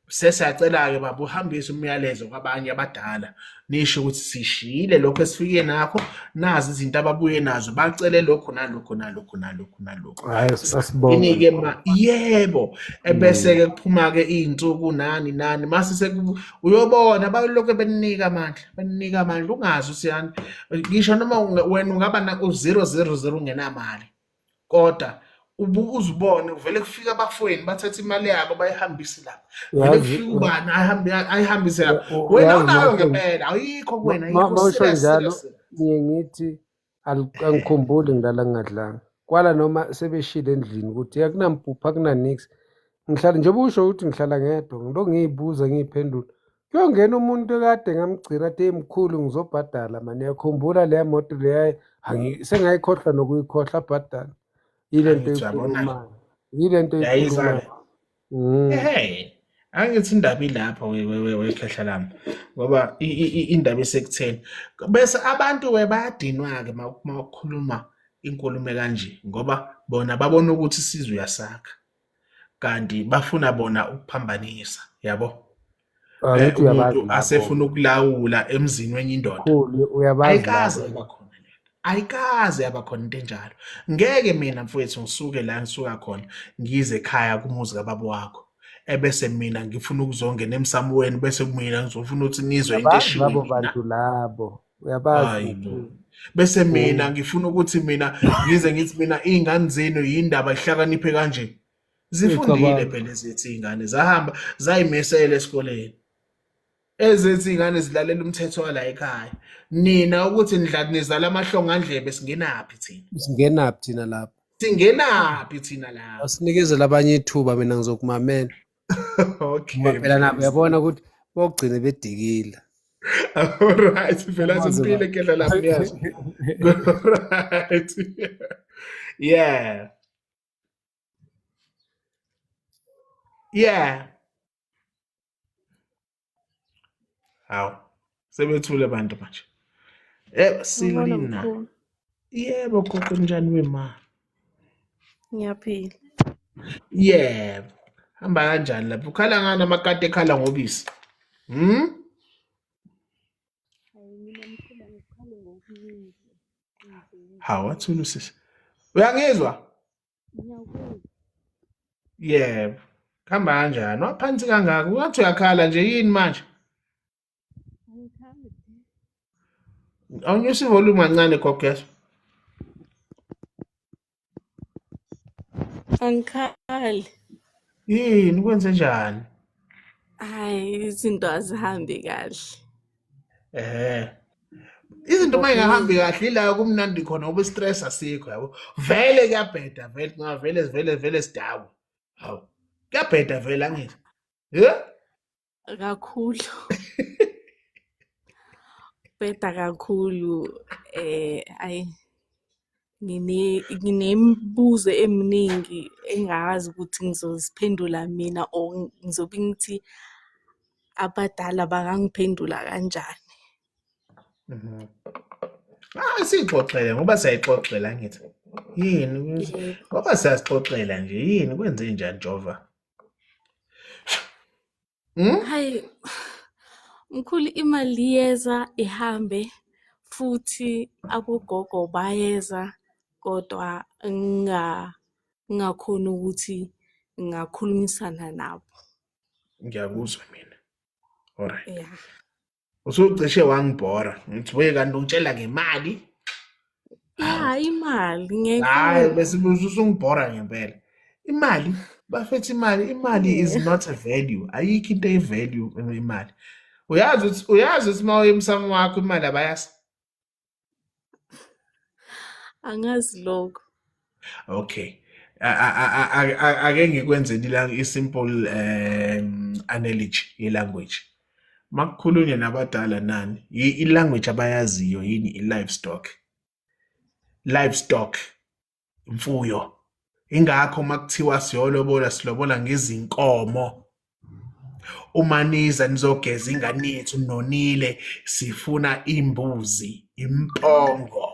sesiyacela-ke baba uhambise umyalezo kwabanye abadala nisho ukuthi sishiyile lokho esifike nakho nazi izinto ababuye nazo bacele lokhu nalokhu nalokhu nalokhu nalokhu Hayi asibonge. Inike yebo ebese-ke kuphuma-ke iy'nsuku nani mase uyobona balokhu beninika amandla ungazi usiyani ngisho noma wena ungaba u-000 ungenamali kodwa uzibone uvele kufika abafweni bathatha imali yabo bayihambise lapha vele kufika ubani ayihambise lapha wena unayo ngempela ayikho kuwena ayikho Mawusho njalo serious ngiye ngithi angikhumbuli ngilala ngingadlanga kwala noma sebeshile endlini ukuthi akunampuphu akunaniksi ngihlala njengoba usho ukuthi ngihlala ngedwa ngilo ngiyibuza ngiyiphendula kuyongena umuntu ekade ngamgcina athi emkhulu ngizobhadala mani yakhumbula leya moto leya sengayikhohlwa nokuyikhohlwa abhadala yile nto Angithi uyabona eyikhulumayo yile nto eyikhulumayo ehe Angithi indaba ilapha wekhehla lami ngoba indaba isekutheni bese abantu-ke bayadinwa-ke uma ukhuluma inkulumo kanje ngoba bona babona ukuthi isizwe uyasakha kanti bafuna bona ukuphambanisa yabo. Angithi Umuntu uyabazi labo asefuna ukulawula emzini wenye indoda khulu, uyabazi ayikaze labo. yaba khona lento, ayikaze yaba khona into enjalo. Ngeke mina mfowethu ngisuke la ngisuka khona ngize ekhaya kumuzi kababa wakho ebese mina ngifuna ukuzongena emsamuweni bese kumina ngizofuna ukuthi nizwe into Uyabazi eshiwo labo yimina. bantu labo, uyabazi Hayi bo. mkhulu. Bese mina Oh, ngifuna ukuthi mina ngize ngithi mina iy'ngane zenu yindaba ihlakaniphe kanje. Zifundile ngiyacabanga. phela ezethu iy'ngane zahamba zayimisela esikoleni. Ezethu iy'ngane zilalela umthetho wala ekhaya. Nina ukuthi nizala amahlongandlebe singenaphi thina? Singenaphi thina lapho? Singenaphi thina lapha? Asinikezele abanye ithuba, mina ngizokumamela. Ngoba Okay phela nabo mfethu. uyabona ukuthi bogcine bedikila. Alright, phela Yabazi ba. simpile kehla lapho niyazi. Alright. Yeah. Yeah. Hawu. Sebethule abantu manje. Ngibona Silina. mkhulu, Yebo gogo njani wema? ngiyaphila. Yebo. Hamba kanjani lapho? Ukhala ngani amakati ekhala ngobisi? Hmm? Hawu wathula usisi. Uyangizwa? Yebo. Kuhamba kanjani? Waphansi kangaka. Wathi uyakhala nje yini manje? Awunyusa ivolume kancane gogeso. Angikhali. Yini kwenze njani? Hhayi, izinto azihambi kahle. Izinto uma Ngobhizi. ingahambi kahle ila kumnandi khona ngoba i-stress asikho yabo. Vele kuyabheda vele kungavele sidawe. Hawu. Kuyabheda vele angithi. Kakhulu. Bheda kakhulu. Ayi, nginemibuzo eminingi engazi ukuthi ngizoziphendula mina or ngizobe ngithi abadala bangangiphendula kanjani. Mhm. Siyixoxele ngoba siyayixoxela ngithi. Yini? Yebo. Ngoba siyasixoxela nje yini kwenze njani Jova? Hhayi, mkhulu, imali iyeza ihambe futhi abogogo bayeza kodwa ngingakhoni ukuthi ngingakhulumisana nabo. Ngiyakuzwa mina. Alright. Yeah. Usucishe wangibhora. Ngithi we kanti ungitshela ngemali? Yeah, imali Hayi ngeke. bese usungibhora ngempela. Imali, bafethu imali is Yeah. not a value. Ayikho into evalue imali. Uyazi ukuthi uma uye emsamo wakho imali abayazi? Angazi lokho. Okay. Ake ngikwenzele i-simple analogy ye-language. Makukhulunywa nabadala nani, i-language abayaziyo yini i-livestock. Livestock, imfuyo. Ingakho makuthiwa silobola ngezinkomo. Uma niza nizogeza ingane yethu nonile sifuna imbuzi, impongo.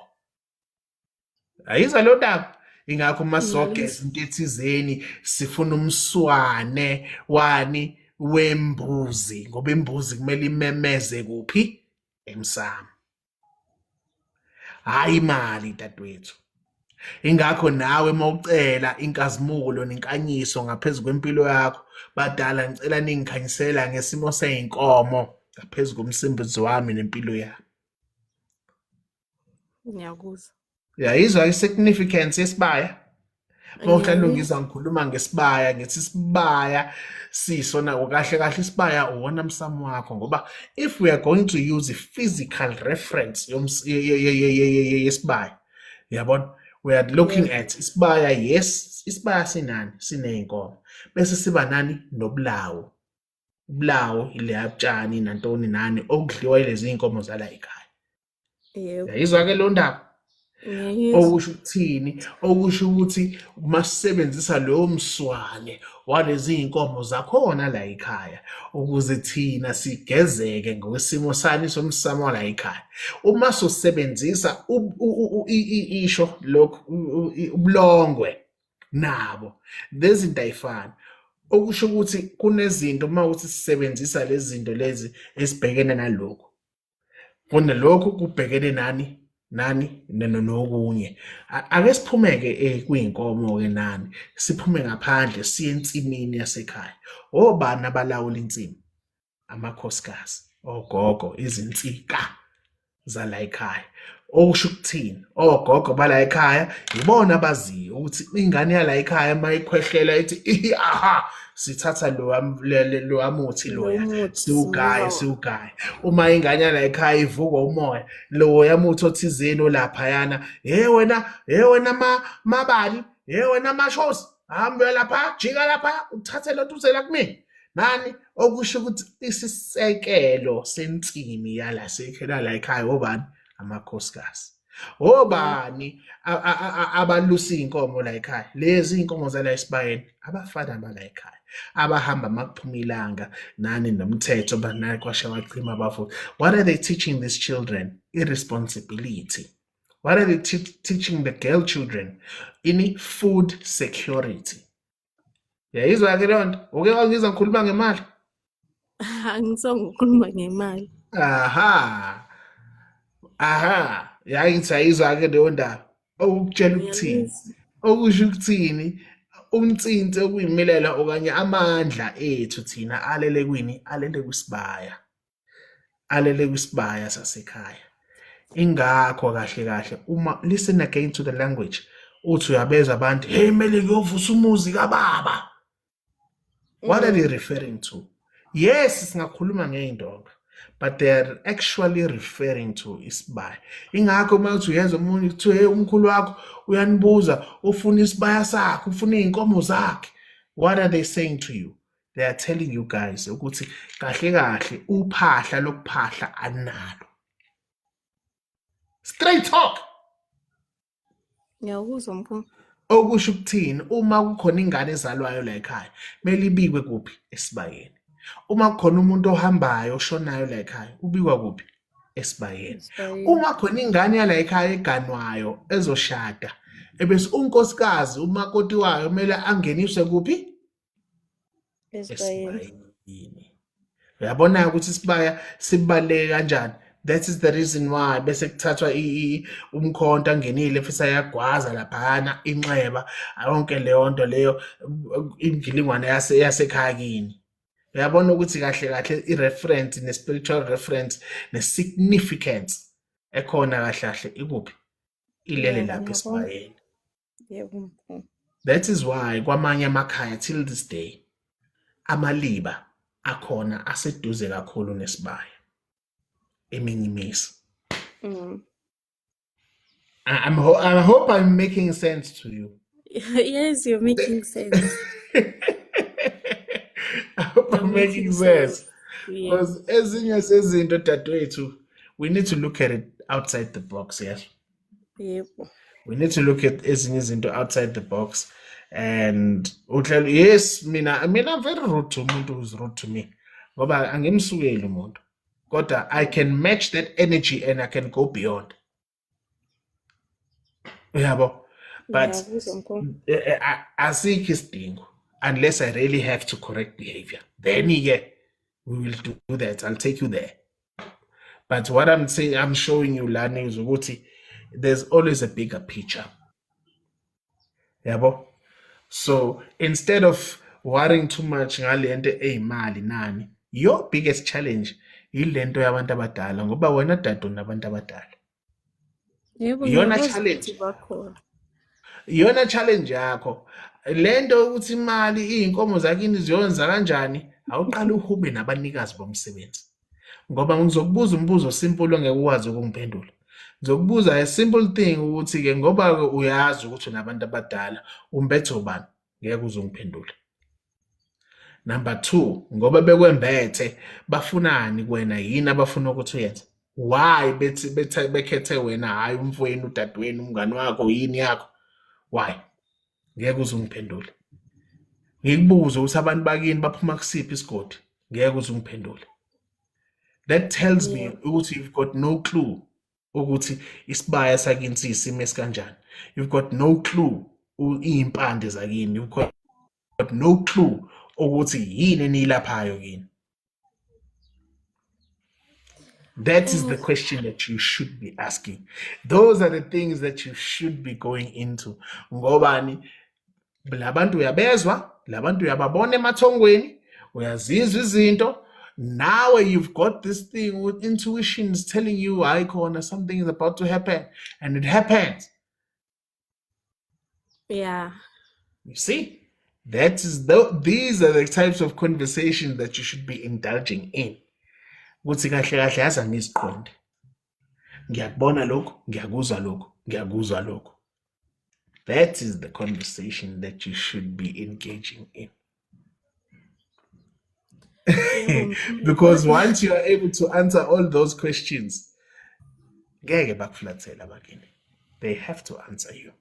Ayizwa lo ndaba? Ingakho uma sizogeza Ngiyayizwa. into ethizeni sifuna umswane wani wembuzi ngoba imbuzi kumele imemeze kuphi? Emsamo. Hayi imali dadewethu. Ingakho nawe mawucela inkazimulo nenkanyiso ngaphezulu kwempilo yakho badala ngicela ningikhanyisela ngesimo seyinkomo ngaphezulu komsebenzi wami nempilo yami. Ngiyakuzwa. Uyayizwa i-significance yesibaya? Mawuhlala Ngiyayizwa. ngizwa ngikhuluma ngesibaya ngithi isibaya sisona kahle kahle isibaya uwona msamo wakho ngoba if we are going to use a physical reference yesibaya yabona we are looking Yebo. at isibaya. Yes, isibaya sinani sineyinkomo bese siba nani nobulawo. Ubulawo ile butshani nantoni nani okudliwa lezi inkomo zala ekhaya. Yebo. Uyayizwa ke lo ndaba? Ngiyezwa. Okusho ukuthini? Okusho ukuthi masisebenzisa lowo mswane walezi iy'nkomo zakhona la ekhaya ukuze thina sigezeke ngokwesimo sani somsamo la ekhaya. Uma sosebenzisa isho lokhu ubulongwe nabo lezi zinto ayifani. Okusho ukuthi kunezinto uma ukuthi sisebenzisa lezi zinto lezi esibhekene nalokhu. Kunalokhu kubhekene nani nokunye. Ake siphume-ke kuyinkomo-ke nani, siphume ngaphandle siye ensimini yasekhaya. Obani abalawula insimi? Amakhosikazi, ogogo, izinsika zala ekhaya. Okusho ukuthini? Ogogo bala ekhaya yibona abaziyo ukuthi ingane yala ekhaya uma ikhwehlela ithi aha, sithatha lo muthi loya Muthi siwugaye simlomo. uma ingane yala ekhaya ivukwa umoya loya muthi othizeni olaphayana, wena mabali, wena mashosi, hamba lapha, jika lapha, uthathe lo tuzela kumina. Nani okusho ukuthi isisekelo sensimi yala sekhela la ekhaya obani? Amakhosikazi. Obani abalusa iy'nkomo la ekhaya? Lezi iy'nkomo zala esibayeni, abafana bala ekhaya abahamba makuphuma ilanga nani nomthetho banani kwasha wacima bafu. What are they teaching these children? Irresponsibility. What are they teaching the girl children? Food security. Yayizwa-ke leyo nto? Uke wangizwa ngikhuluma ngemali? Angizange ukukhuluma ngemali. Aha, yangithi ayizwa-ke leyo ndaba. Okukutshela ukuthini? Ngiyamuzwa. Okusho ukuthini? Umtsinti okuyimilela okanye amandla ethu thina alele kwini? Alele kwisibaya. Alele kwisibaya sasekhaya. Ingakho kahle kahle uma listen again to the language. Uthi uyabeza abantu, hey mele kuyovusa umuzi kababa. What are they referring to? Yes, singakhuluma ngey'ndonga, but they're actually referring to isibaya. Ingakho uma uthi uyenza umuntu kuthiwa hey umkhulu wakho uyanibuza ufuna isibaya sakhe, ufuna iy'nkomo zakhe. What are they saying to you? They are telling you guys ukuthi kahle kahle uphahla lokuphahla analo. Straight talk. Ngiyakuzwa mkhulu. Okusho ukuthini? Uma kukhona ingane ezalwayo la ekhaya, kumele ibikwe kuphi? Esibayeni. Uma kukhona umuntu ohambayo oshonayo la ekhaya, ubikwa kuphi? Esibayeni. Esibayeni. Uma khona ingane yala ekhaya eganwayo ezoshada, ebese unkosikazi umakoti wayo kumele angeniswe kuphi? Esibayeni. Esibayeni. Uyabona ukuthi isibaya sibaluleke kanjani? That is the reason why bese kuthathwa umkhonto angenile futhi ayagwaza laphana inxeba yonke leyo nto leyo ingilingwane yasekhaya kini. Uyabona ukuthi kahle kahle i-reference ne-spiritual reference ne-significance ekhona kahle kahle ikuphi? Ilele Yebo, lapha ngiyabona. esibayeni. Yebo mkhulu. That is why kwamanye amakhaya till this day amaliba akhona aseduze kakhulu nesibaya eminye imisi. I hope I'm making sense to you. Yes, you're making sense. I hope You're I'm making making sense. sense. Yes. Because ezinye sezinto dadewethu, we need to look at it outside the box, yes. Yebo. We need to look at ezinye izinto outside the box. And yes, mina I'm very rude to umuntu who's rude to me. Ngoba angimsukeli umuntu. Kodwa I can match that energy and I can go beyond. Yabo. But Ngiyakuzwa mkhulu. asikho isidingo unless I really have to correct behavior. Then yeah, we will do that. I'll take you there. But what I'm saying, I'm showing you learning is ukuthi there's always a bigger picture. Yabo. So instead of worrying too much ngale nto eyimali nani, your biggest challenge yilento yabantu abadala ngoba wena dadu nabantu abadala. Yebo, Iyona ngiyakwazi challenge. ukuthi bakhona. Iyona challenge yakho. Lento ukuthi imali iy'nkomo zakini ziyonza kanjani, awuqala uhube nabanikazi bomsebenzi. Ngoba ngizokubuza umbuzo simple ongeke ukwazi ukungiphendula. Ngizokubuza a simple thing ukuthi ke ngoba uyazi ukuthi unabantu abadala, umbethe ubani? Ngeke uzongiphendula. Number 2, ngoba bekwembethe bafunani kuwena yini abafuna ukuthi uyenze? Why bekhethe wena hayi umfowenu udadewenu umngani wakho yini yakho? Why? Ngeke uze ungiphendule. Ngikubuze ukuthi abantu bakini baphuma kusiphi isigodi. Ngeke uze ungiphendule. That tells me Yebo. ukuthi you've got no clue ukuthi isibaya sakini siyisimo esikanjani. You've got no clue impande zakini. You've got no clue ukuthi yini enilaphayo kini. That is the question that you should be asking. Those are the things that you should be going into. Ngobani labantu uyabezwa, labantu uyababona emathongweni, uyazizwa izinto. Now you've got this thing with intuition is telling you, Icon, something is about to happen, and it happens. Yeah. You see, these are the types of conversations that you should be indulging in. Ukuthi kahle kahle yazi angiziqonde. Ngiyakubona lokho, ngiyakuzwa lokho, ngiyakuzwa lokho. That is the conversation that you should be engaging in. Because once you are able to answer all those questions, ngeke bakuflathela bakini. They have to answer you.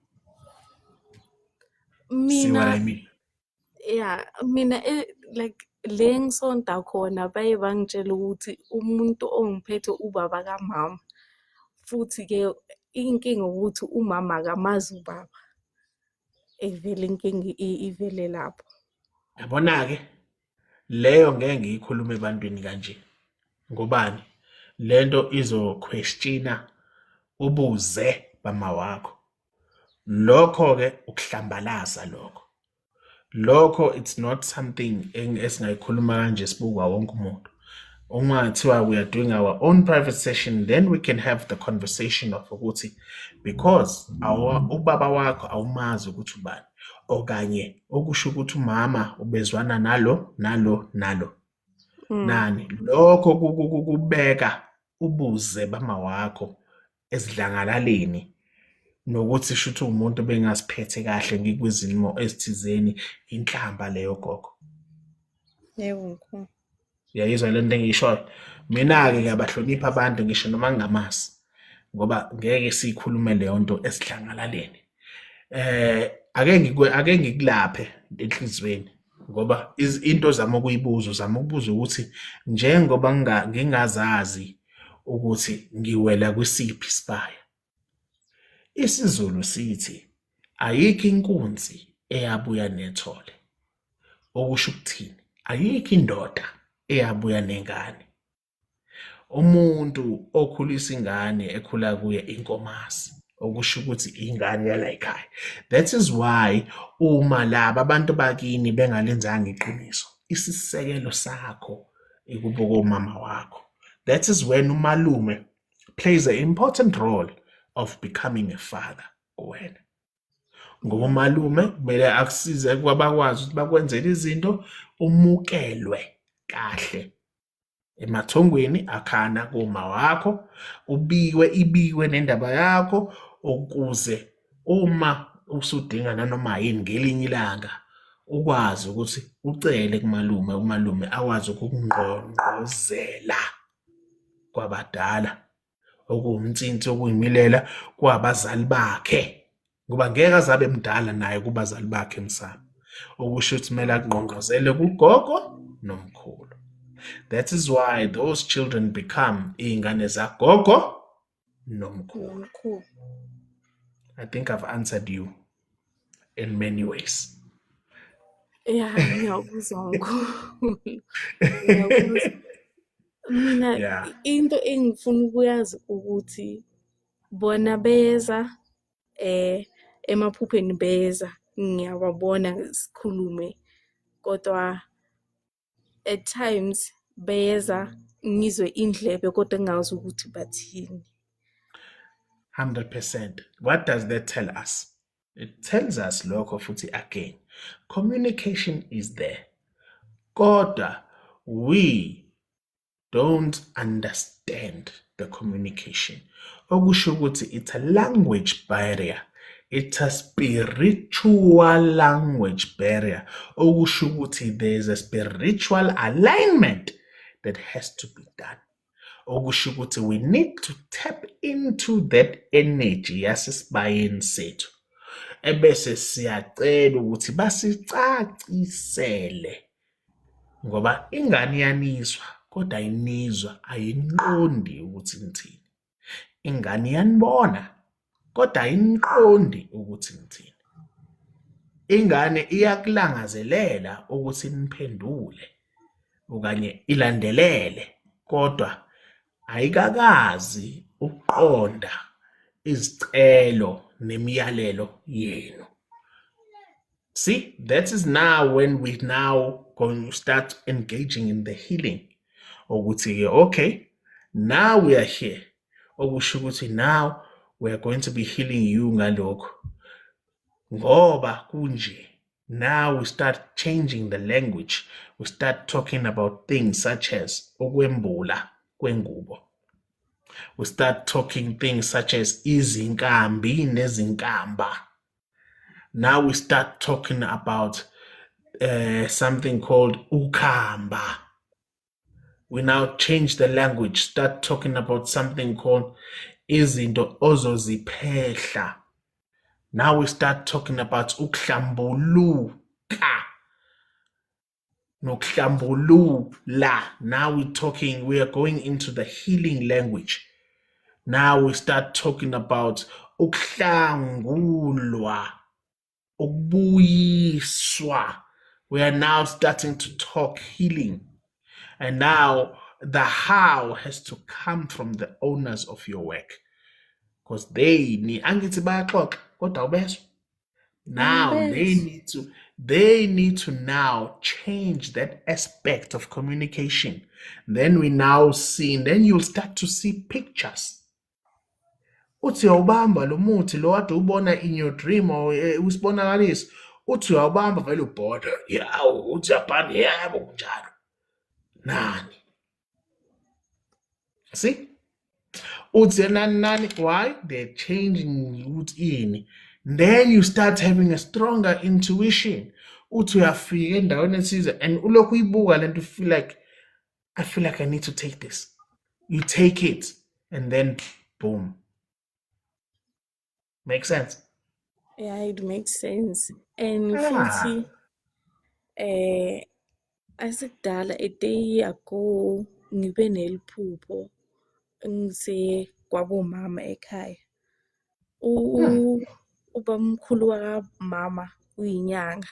See what I Mina, mean? yeah, mina like le ngisonta khona baye bangitshela ukuthi umuntu ongiphethe ubaba kamama. Futhi ke inkinga ukuthi umama akamazi ubaba. Evele inkinga ivele lapho. Yabona-ke, leyo ngeke ngiyikhulume ebantwini kanje. Ngobani? Lento izo-questiona ubuze bama wakho. Lokho-ke ukuhlambalaza lokho. Lokho it's not something esingayikhuluma kanje sibukwa wonke umuntu. Ungathiwa we are doing our own private session, then we can have the conversation of ukuthi because ubaba wakho awumazi ukuthi ubani. Okanye okusho ukuthi umama ubezwana nalo. Nani lokho kubeka ubuze bama wakho esidlangalaleni nokuthi shuthu umuntu bengasiphethe kahle ngikwizimo ezithizeni inhlamba leyo gogo. Yebo mkhulu. Yayizwa lento engiyishoyo. Mina-ke ngiyabahlonipha abantu ngisho noma ngingamasi ngoba ngeke sikhulume leyo nto esidlangalaleni. Ake ngikulaphe enhlizweni ngoba into zama ukuyibuza ukuthi njengoba ngingazazi ukuthi ngiwela kwisiphi isibaya. IsiZulu sithi ayikho inkunzi eyabuya nethole. Okusho ukuthini? Ayikho indoda eyabuya nengane. Umuntu okhulisa ingane ekhula kuye inkomazi. Okusho ukuthi ingane yala ekhaya. That is why uma laba abantu bakini bengalenzanga iqiniso, isisekelo sakho ikubuka umama wakho. That is when umalume plays an important role of becoming a father kuwena. Ngoba umalume kumele akusize kwabakwazi ukuthi bakwenzele izinto umukelwe kahle emathongweni akhana kuma wakho, ibikwe nendaba yakho ukuze uma usudinga nanoma yini ngelinye ilanga ukwazi ukuthi ucele kumalume, umalume akwazi ukungqongqozela kwabadala okuwumtsinsi okuyimilela kwabazali bakhe ngoba ngeke azabe mdala naye kubazali bakhe emsamo. Okusho ukuthi kumele akungqongqozele kugogo nomkhulu. That is why those children become iy'ngane zagogo nomkhulu. Nomkhulu. I think I've answered you in many ways. Yeah, ngiyakuzwa mkhulu. Ngiyakuzwa. Mina Yeah. into engifuna ukuyazi ukuthi bona beza emaphupheni beza ngiyababona sikhulume kodwa at times beza ngizwe indlebe kodwa ngingazi ukuthi bathini. 100%. What does that tell us? It tells us lokho futhi again. Communication is there. Kodwa we don't understand the communication. Okusho ukuthi it's a language barrier. It's a spiritual language barrier. Okusho ukuthi there's a spiritual alignment that has to be done. okusho ukuthi we need to tap into that energy yasesibayeni sethu ebese siyacela ukuthi basicacisele ngoba ingane iyaniswa kodwa ayinizwa ayinqondi ukuthi ngithini. Ingane iyanibona kodwa ayinqondi ukuthi ngithini. Ingane iyakulangazelela ukuthi niphendule okanye ilandelele kodwa ayikakazi ukuqonda izicelo nemiyalelo yenu. See, that is now when we now going to start engaging in the healing. Ukuthi okay, now we are here. Okusho ukuthi now we are going to be healing you ngalokho. Ngoba kunje. Now we start changing the language. We start talking about things such as okwembula kwengubo. We start talking things such as izinkambi nezinkamba. Now we start talking about something called ukamba. We now change the language, start talking about something called izinto ozoziphehla. Now we start talking about ukuhlambuluka. Nokuhlambulula. Now we are going into the healing language. Now we start talking about ukuhlangulwa, ukubuyiswa. We are now starting to talk healing. And now the how has to come from the owners of your work. Because they need, angithi bayaxoxa kodwa ubezwa. Now they need to now change that aspect of communication. Then we now see, and then you'll start to see pictures. Uthi uyawubamba lo muthi lo wade ubona in your dream or usibonakalisa. Uthi uyawubamba vele ubhoda. Yawu uthi uyabhanda yebo kunjalo. Nani? See? Uthi nani? Why? They're changing ukuthi ini. Then you start having a stronger intuition. Uthi uyafika endaweni ethize and ulokhu uyibuka lento I feel like I need to take this. You take it and then boom. Make sense? Yeah, it makes sense. And futhi asekudala a day ago ngibe neliphupho ngise kwabomama ekhaya. Ubamkhulu wakamama uyinyanga.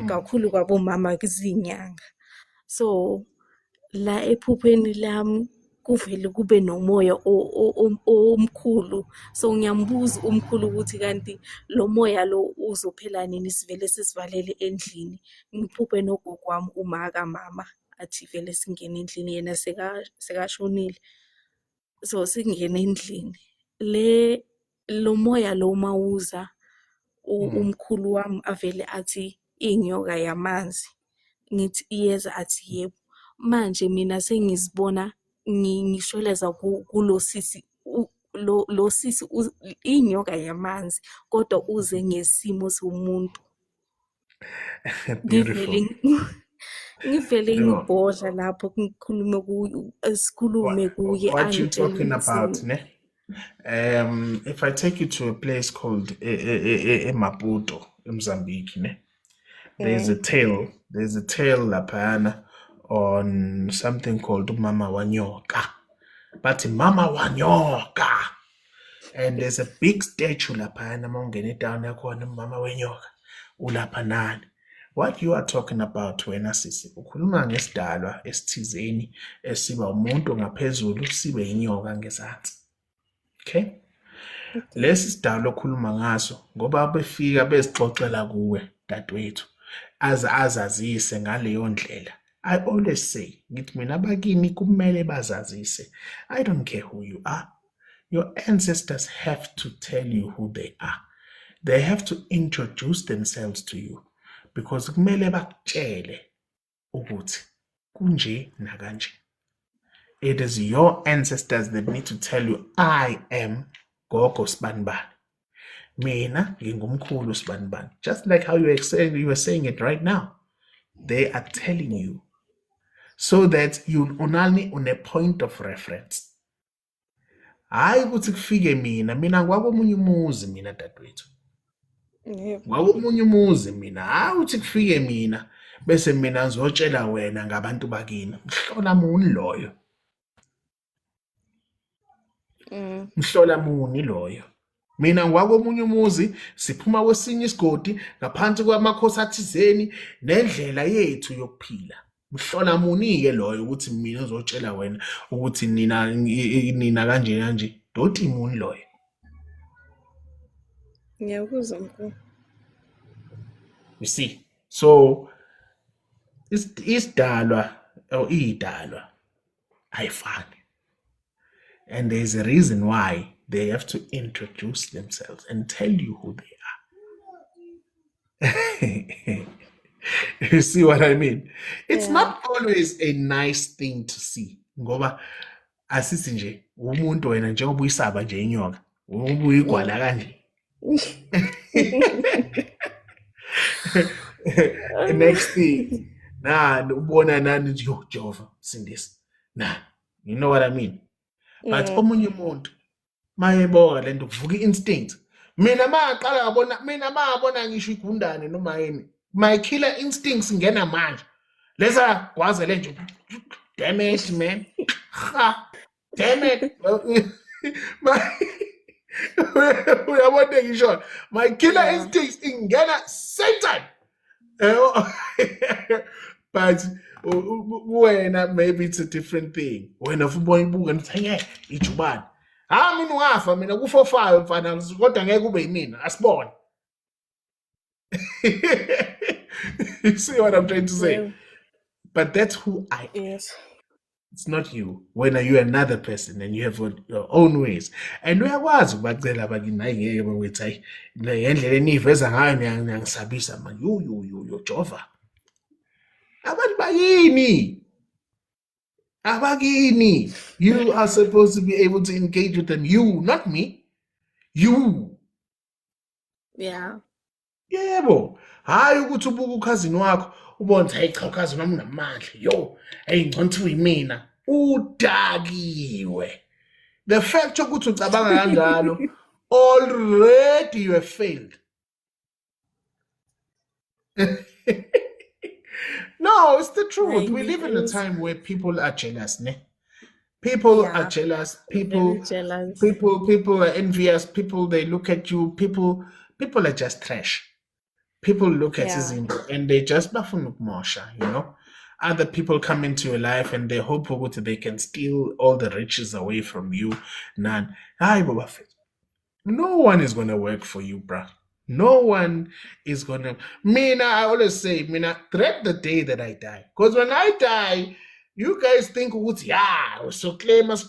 Kakhulu kwabomama kuzinyanga. So la ephupheni lami kuvele kube nomoya omkhulu. So ngiyambuza umkhulu ukuthi kanti lo moya lo uzophela nini sivele sisivalele endlini. Ngiphuphe nogogo wami uma kamama athi vele singene endlini yena sekashonile. So singene endlini. Lo moya lo mawuza umkhulu wami avele athi inyoka yamanzi. Ngithi iyeza athi yebo. Manje mina sengizibona ngishweleza kulo sisi lo sisi inyoka yamanzi kodwa uze ngesimo somuntu. Beautiful. Ngivele ngibhodla lapho ngikhulume kuye esikhulume kuye What you angitshele talking about, ukuthi ne? If I take you to a place called Maputo, Mozambique, ne? There's a tale laphana on something called Mama Wanyoka. But Mama Wanyoka. And there's a big statue laphana mawungene down yakhona Mama Wanyoka. Ulapha nani. What you are talking about wena sisi ukhuluma ngesidalwa esithizeni esiba umuntu ngaphezulu sibe inyoka ngezansi. Okay? Lesi sidalwa okhuluma ngaso ngoba befika bezixoxela kuwe dadwethu azazise ngaleyo ndlela. I always say ngithi mina abakini kumele bazazise. I don't care who you are. Your ancestors have to tell you who they are. They have to introduce themselves to you because kumele bakutshele ukuthi kunje nakanje. It is your ancestors that need to tell you, I am Gogo Sbanban. Mina ngingumkhulu Sbanban. Just like how you were saying it right now. They are telling you. so that you only on a point of reference. Hayi ukuthi kufike mina ngwakomunye umuzi mina dadewethu. Yebo. Ngwakomunye umuzi mina, hayi uthi kufike mina bese mina ngizotshela wena ngabantu bakini. Mhlola muni loyo? Mhlola muni loyo? Mina ngwakomunye umuzi siphuma kwesinye isigodi ngaphansi kwamakhosi athizeni nendlela yethu yokuphila. Mhlola muni ke loyo ukuthi mina ngizotshela wena ukuthi nina kanje kanje. Doti muni loyo? Ngiyakuzwa mkhulu. You see, so isidalwa or idalwa ayifani, and there's a reason why they have to introduce themselves and tell you who they are. You see what I mean? It's Yeah. not always a nice thing to see. Ngoba asithi nje umuntu wena njengoba uyisaba nje inyoka, ubuye igwala kanje. Next thing, ubona nani nje yo Jehova sindisa. You know what I mean? But omunye umuntu mayebona lento kuvuka instinct. Mina mangabona ngisho igundane noma yini. My killer instincts ngena manje. Lesa kwazele nje. Damn it, man. Ha. Damn it. Uyabona ngisho. My killer instincts ingena same time. But wena maybe it's a different thing. Wena ufubona ibuka nithi hey ijubani. Mina ungafa mina ku45 mfana kodwa ngeke kube yimina asibone. You see what I'm trying to say? Yeah. But that's who I am. Yes. It's not you. When you're another person and you have your own ways. And uyakwazi ukubacela abakini hayi ngeke bawethi hayi ngendlela eniveza ngayo niyangisabisa man. You Jehova. Abantu bakini. Abakini. You are supposed to be able to engage with them. You, not me. You. Yeah. Yebo. Hayi ukuthi ubuka ukhazini wakho ubone hayi cha ukhazini wami unamandla. Yo, hey ngconthi uyimina. Udakiwe. The fact ukuthi ucabanga kanjalo already you have failed. No, it's the truth. We live in a time where people are jealous, ne? People are Yeah. jealous. Very jealous. People are envious. People they look at you. People are just trash. People look at Yeah. izinto and they just bafuna ukumosha, you know. Other people come into your life and they hope ukuthi they can steal all the riches away from you. None. Hayi baba mfethu. No one is gonna work for you, bruh. No one is gonna. Mina, I always say, mina, dread the day that I die. Because when I die, you guys think, yeah, so claim. And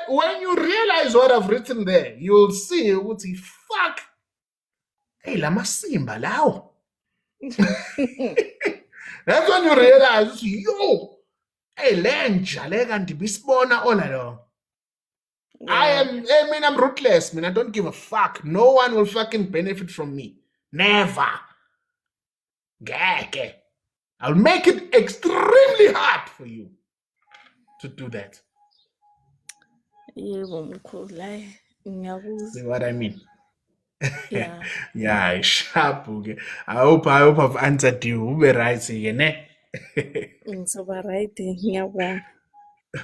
when you realize what I've written there, you'll see, fuck. Hey, lama simba lao. That's when you realize, yo, hey, lenja, lega ndibisibona all along. I'm ruthless, man. I don't give a fuck. No one will fucking benefit from me. Never. Geke. I'll make it extremely hard for you to do that. Yebo mkhulu hayi ngiyakuzwa. See what I mean? Yeah. Yeah, sharp. Okay. I hope I've answered you. Ube right again, ne? Ngizoba right ngiyabonga.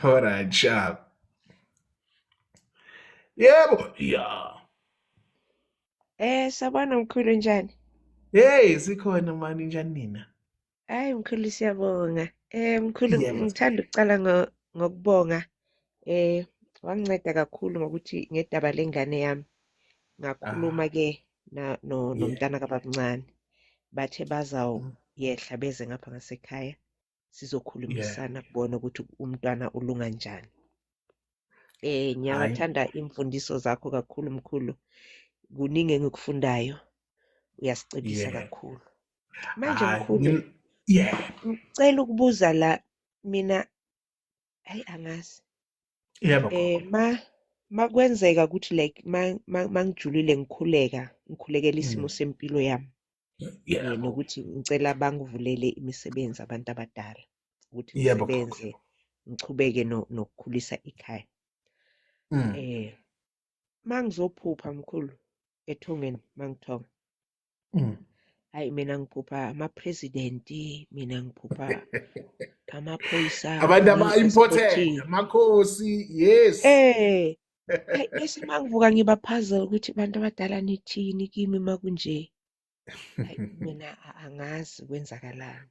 All right, sharp. Yeah, yeah. Sabona mkhulu njani? Hey, sikhona mani njani nina? Hayi mkhulu siyabonga. Mkhulu Yebo. ngithanda ukucala ngokubonga. Wanginceda kakhulu ngokuthi ngedaba lengane yami. Ngakhuluma ke nomntana kabamncane. Bathe bazawuyehla beze ngapha ngasekhaya. Sizokhulumisana kubona ukuthi umntwana ulunga njani. Ngiyawathanda imfundiso zakho kakhulu mkhulu. Kuningi engikufundayo. Uyasicebisa Yeah. kakhulu. Manje mkhulu, Yeah. ngicela ukubuza la mina hayi angazi. Yeah. Makwenzeka ukuthi like mangijulile ngikhulekela isimo sempilo yami. Yeah. Nokuthi ngicela bangivulele imisebenzi abantu abadala. ukuthi Yebo gogo. ngisebenze ngichubeke nokukhulisa ikhaya. Mm. Mangizophupha mkhulu ethongeni mangithonga. Mm. Hayi mina ngiphupha ama-president, mina ngiphupha amaphoyisa Abantu aba-important, escorting. amakhosi, yes. Hayi bese mangivuka ngiba puzzle ukuthi bantu abadala nithini kimi makunje. Hayi mina angazi kwenzakalani.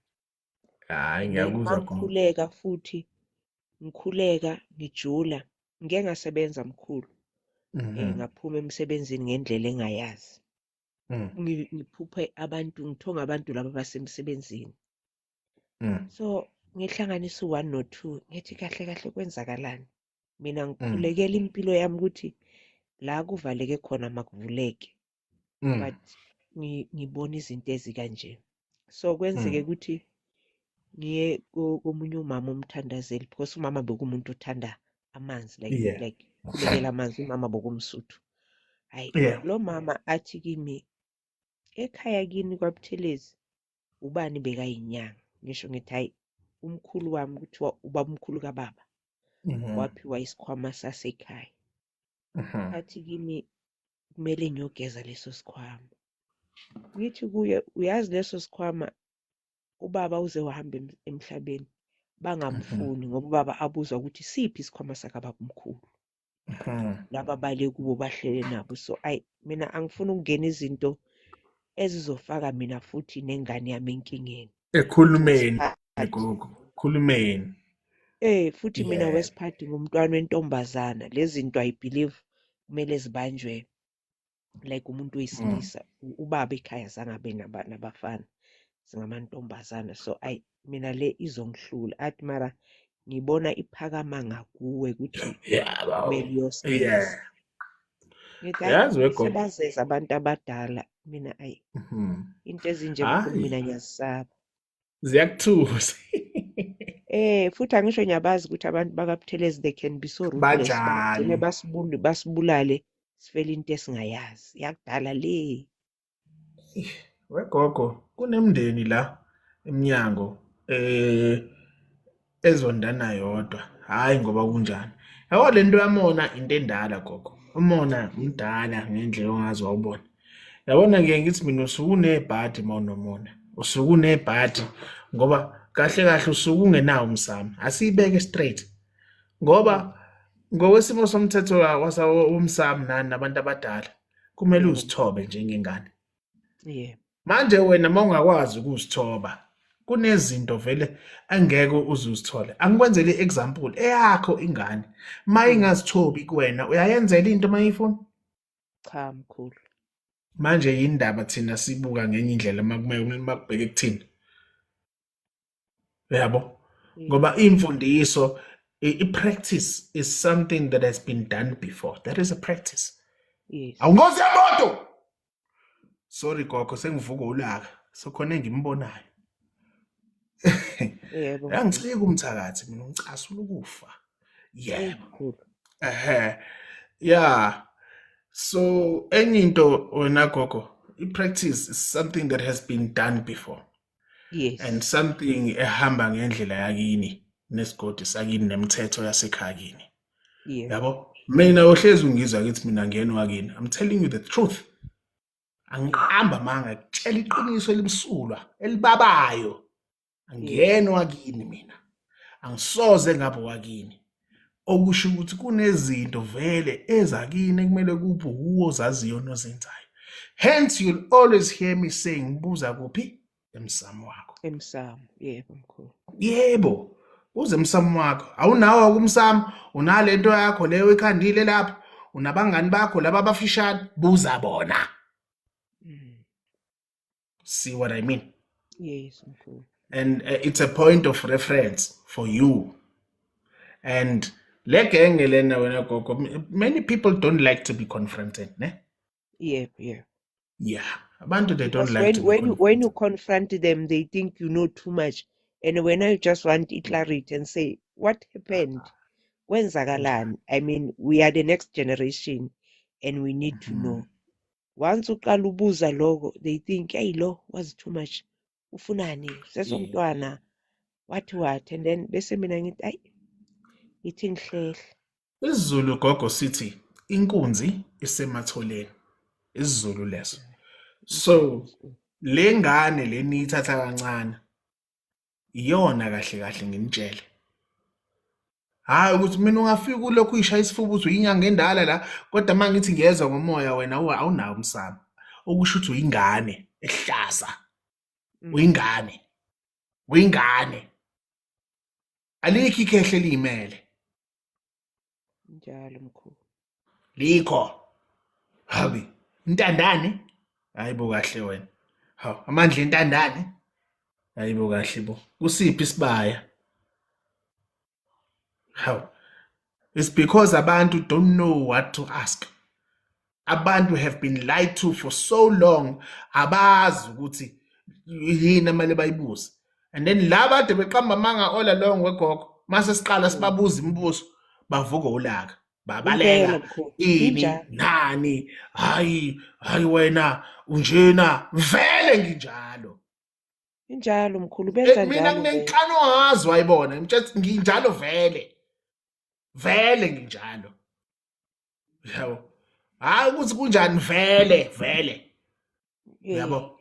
Hayi And then ngiyakuzwa gogo. mangikhuleka futhi ngikhuleka ngijula ngike ngasebenza mkhulu ngaphuma emsebenzini ngendlela engayazi ngiphuphe abantu ngithonga abantu laba basemsebenzini so ngihlanganisa u1 no2 ngithi kahle kahle kwenzakalani mina ngikhulekela impilo yami ukuthi la kuvaleke khona makuvuleke but ngibona izinto ezikanje so kwenzeke ukuthi ngiye komunye umama umthandazeli because umama bekumuntu othanda amanzi like khulekela amanzi umama bokumsuthu hayi lo mama athi kimi ekhaya kini kwaButhelezi ubani bekayinyanga ngisho ngithi hayi umkhulu wami kuthiwa ubaba umkhulu kababa waphiwa isikhwama sasekhaya athi kimi kumele ngiyogeza leso sikhwama ngithi kuye uyazi leso sikhwama ubaba uze wahamba emhlabeni bangamfuni ngoba ubaba abuzwa ukuthi siphi isikhwama sakababa umkhulu laba bale kubo bahlele nabo so mina angifuni ukungena izinto ezizofaka mina futhi nengane yami enkingeni ekhulumeni gogo khulumeni futhi mina wesiphathi ngumntwana wentombazana lezi zinto I believe kumele zibanjwe like umuntu wesilisa ubaba ekhaya zangabe nabafana singamantombazana so mina le izongihlula athi mara ngibona iphakama ngakuwe ukuthi kumele uyosebenza yazi wego sebazeza abantu abadala mina into ezinje mkhulu mina ngiyasaba ziyakuthusa futhi angisho ngiyabazi ukuthi abantu bakaButhelezi they can be so ruthless bagcine basibulale sifele into esingayazi yakudala le wegogo kunemndeni la eminyango ezondana yodwa hayi ngoba kunjani yabo lento yamona into endala gogo umona umdala ngendlela ongazi wawubona yabona ngeke ngithi mina usuku unebhadi mawunomona usuku unebhadi ngoba kahle kahle usuku ungenawo umsamo asiyibeke straight ngoba ngokwesimo somthetho womsamo nani nabantu abadala kumele uzithobe njengengane manje wena mawungakwazi ukuzithoba kunezinto vele angeke uzuzithole angikwenzele example eyakho ingane mayingazithobi kuwena uyayenzela into mayifuna cha mkhulu manje indaba thina sibuka ngenye indlela makubheke kuthina yabo ngoba imfundiso i-practice is something that has been done before that is a practice awungozi yemoto sorry gogo sengivuka ulaka sokhona engimbonayo angicike umthakathi mina ngicasula ukufa yebo so enye into wena gogo i-practice is something that has been done before and something ehamba ngendlela yakini nesigodi sakini nemithetho yasekhaya kini yabo mina ohlezi ungizwa ukuthi mina ngiyena wakini I'm telling you the truth angiqamba manga kutshela iqiniso elimsulwa elibabayo angiyena wakini mina angisoze ngabe wakini okusho ukuthi kunezinto vele ezakini ekumele kube uwozaziyo nozenzayo hence you'll always hear me saying buza kuphi emsamo wakho emsamo yebo mkhulu yebo uze emsamo wakho awunawo kumsamo unalento yakho leyo ikhandile lapho unabangani bakho laba abafishane buza bona see what I mean yes mkhulu and it's a point of reference for you and legenge lena wena gogo many people don't like to be confronted ne yeah abantu they don't like to when you confront them they think you know too much and when I just want clarity and say what happened kwenzakalani I mean we are the next generation and we need to know once uqala ubuza lokho they think hey lo was too much ufunani sesomntwana wathi what, and then bese mina ngithi ayi ithi ngihlehle. isiZulu gogo sithi inkunzi isematholeni isiZulu leso so le ngane le niyithatha kancane iyona kahle kahle nginitshele hayi ukuthi mina ungafika ulokhu uyishaya isifuba uthi uyinyanga endala la kodwa mangithi ngiyezwa ngomoya wena awunawo umsamo okusho ukuthi uyingane ehlaza uyingane alikho ikhehle liyimele Njalo mkhulu. likho habi intandane hayibo kahle wena hawu amandla entandane hayibo kahle bo kusiphi isibaya hawu it's because abantu don't know what to ask abantu have been lied to for so long abazi ukuthi yini amale bayibuze and then laba ade beqamba manga all along wegogo mase siqala sibabuza imibuzo bavuka ulaka babaleka ini nani hayi wena unjena vele nginjalo Injalo mkhulu benza njalo. mina nginenkano ngazo ayibona mthetho nginjalo vele nginjalo yabo hayi ukuthi kunjani vele yabo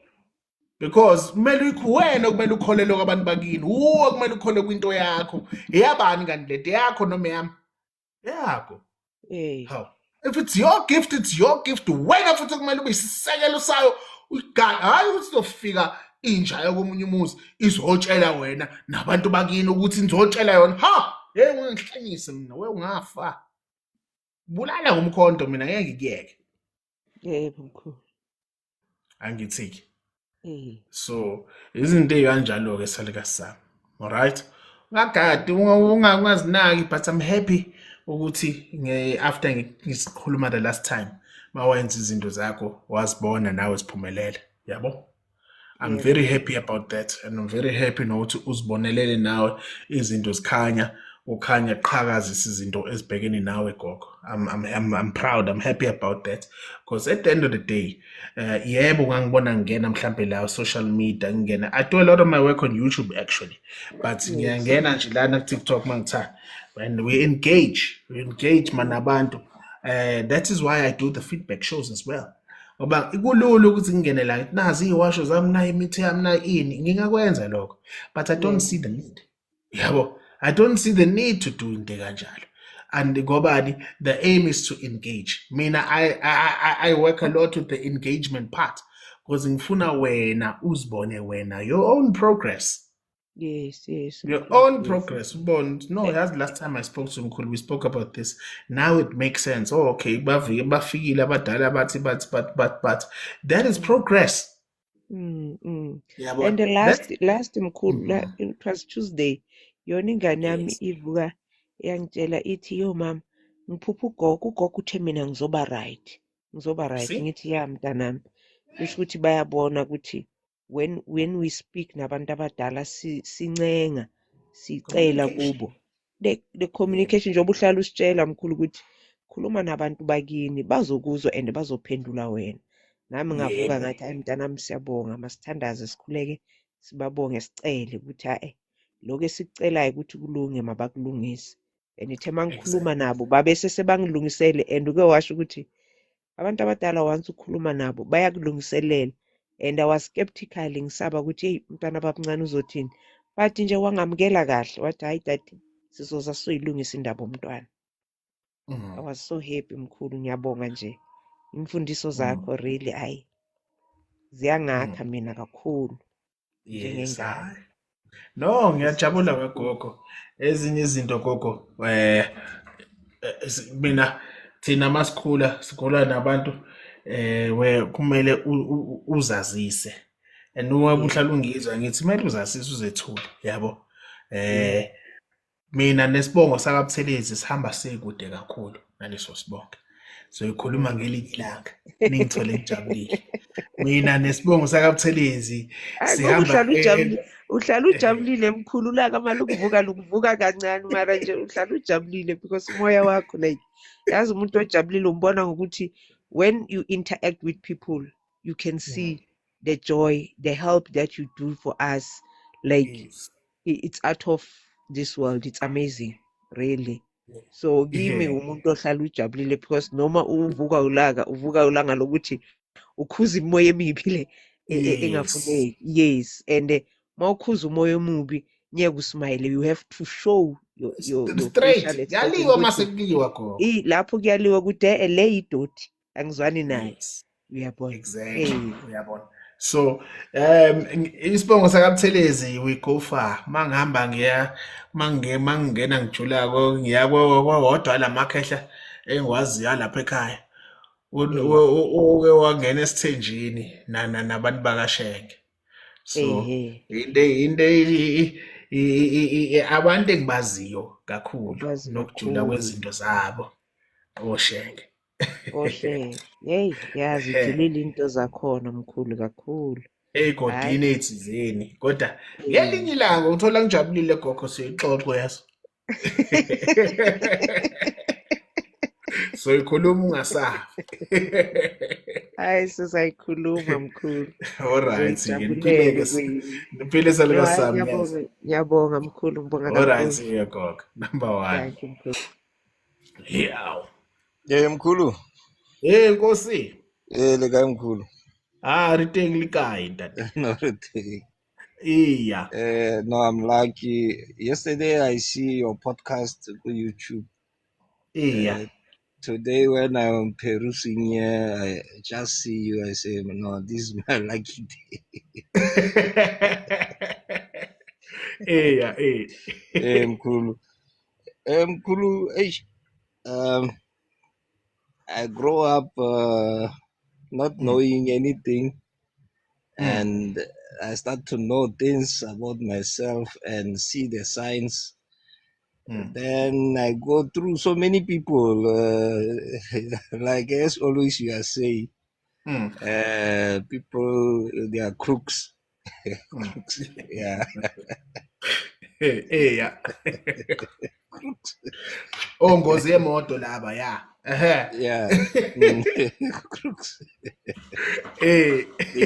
because kumele wena kumele ukholelwe kwabantu bakini uwe kumele ukhole kwinto yakho eyabani kanti lento yakho noma yami yakho how if it's your gift wena futhi kumele ube isisekelo sayo hayi ukuthi uzofika inja yokomunye umuzi izotshela wena nabantu bakini ukuthi nizotshela yona ungihlanyise mina ungafa bulala ngomkhonto mina ngeke ngikuyeke Yebo mkhulu. angithiki so izinto ezikanjalo ke salika sami alright ngagadi ungazinaki but I'm happy ukuthi after ngisikhuluma the last time mawenza izinto zakho wazibona nawe siphumelele yabo I'm very happy about that and I'm very happy nokuthi uzibonelele nawe izinto zikhanya ukhanya qhakaza izinto ezibhekene nawe gogo I'm proud I'm happy about that because at the end of the day yebo ngangibona ngena mhlambe la social media ngena I do a lot of my work on YouTube actually but ngiyangena nje lana ku TikTok mangitha when we engage manabantu that is why I do the feedback shows as well ngoba ikulula ukuthi ngingene la nazi iwasho zami nayi imithi yami nayi ini ngingakwenza lokho but I don't see the need yabo I don't see the need to do into kanjalo and ngobani the aim is to engage mina I work a lot with the engagement part because ngifuna wena uzibone wena your own progress Yes. your own progress no that's the last time I spoke to Mkhulu we spoke about this now it makes sense okay bafikile abadala bathi but that is progress Yeah, and the last mkhulu it was Tuesday yona ingane yami ivuka yangitshela ithi yo mama ngiphupha ugogo uthe mina ngizoba right ngithi ya mntanami kusho ukuthi bayabona ukuthi when we speak nabantu abadala sincenga sicela kubo the communication njengoba uhlala usitshela mkhulu ukuthi khuluma nabantu bakini bazokuzwa and bazophendula wena nami ngavuka ngathi hayi mntanami siyabonga masithandaze sikhuleke sibabonge sicele ukuthi lokho esikucelayo ukuthi kulunge mabakulungise and ithe mangikhuluma nabo babese sebangilungisele and uke washo ukuthi abantu abadala once ukhuluma nabo bayakulungiselela and I was skeptical ngisaba ukuthi hey umntwana babamncane uzothini bathi nje wangamukela kahle wathi hayi dadi sizoza soyilungisa indaba umntwana I was so happy mkhulu ngiyabonga nje imfundiso zakho really ziyangakha mina kakhulu njengengane. No ngiyajabula kagogo ezinye izinto gogo mina thina masikhula nabantu kumele uzazise and uma uhlala ungizwa ngithi kumele uzazise uzethule yabo mina nesibongo sakaButhelezi sihamba sekude kakhulu naleso sibongo so ikhuluma ngelinye ilanga ningithole ngijabulile mina nesibongo sakaButhelezi sihamba uhlala ujabulile mkhulu la kamali ukuvuka kancane mara nje uhlala ujabulile because umoya wakho like yazi umuntu ojabulile umbona ngokuthi when you interact with people you can see the joy the help that you do for us like it's out of this world. It's amazing, really. So kimi Yeah. umuntu ohlala ujabulile because noma uvuka ulanga lokuthi ukhuza imoya emibi le Yes. engafuneki. Yes, and mawukhuza umoya omubi ngeke usmile. You have to show your Straight. facial expression Yaliwa ukuthi masekuliwa khona. lapho kuyaliwa ukuthi le idoti angizwani naye. Yes. Uyabona? Exactly. Uyabona. So, isibongo sakaButhelezi we go far. Mangihamba mangingena ngijulako ngiya kwodwa lamakhehla engwaziyo lapha ekhaya. Uke wangena esithenjini nabantu bakashenge. So, abantu engibaziyo kakhulu nokujula kwezinto zabo oshenge. Ohle. Hey, yazi ujulile into zakhona mkhulu kakhulu. Ey'godini ey'thizeni kodwa ngelinye ilanga uthola ngijabulile gogo siyixoxo yazo. So ikhuluma ungasafi. Hayi sisayikhuluma mkhulu. Alright, niphile salika sami. Ngiyabonga mkhulu, ngibonga kakhulu. Alright, gogo. Number 1. Thank you mkhulu. Yeah. Mkhulu. Nkosi. Le kae mkhulu? Riteng le kae ntate? No, Riteng. Yeah. No, I'm lucky. Yesterday I see your podcast on YouTube. Yeah. Today when I'm perusing here, I just see you. I say, no, this is my lucky day. Yeah. Mkhulu. Mkhulu, I grow up not knowing anything, and I start to know things about myself and see the signs. Then I go through so many people, like as always you are saying, people, they are crooks. Crooks. Yeah. Yeah. Ngozi yemoto laba ya. Yeah. Crooks. They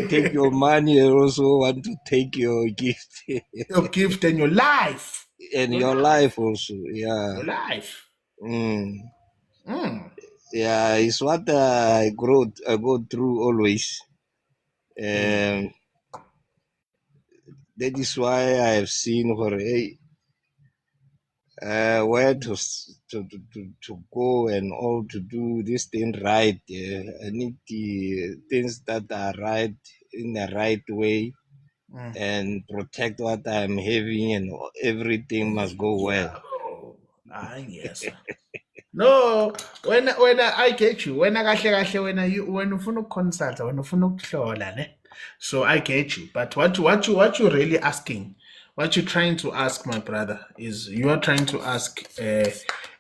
take your money and also want to take your gift. Your gift and your life. And your life also, yeah. Your life. Yeah, it's what I go through always. That is why I have seen where to go and all to do this thing right. I need the things that are right in the right way. And protect what I'm having, and everything must go well. Yes. No, when I get you, when I kahle when ufuna consult, when ufuna ukuhlola ne. So I get you, but what you really asking, what you trying to ask, my brother, is you are trying to ask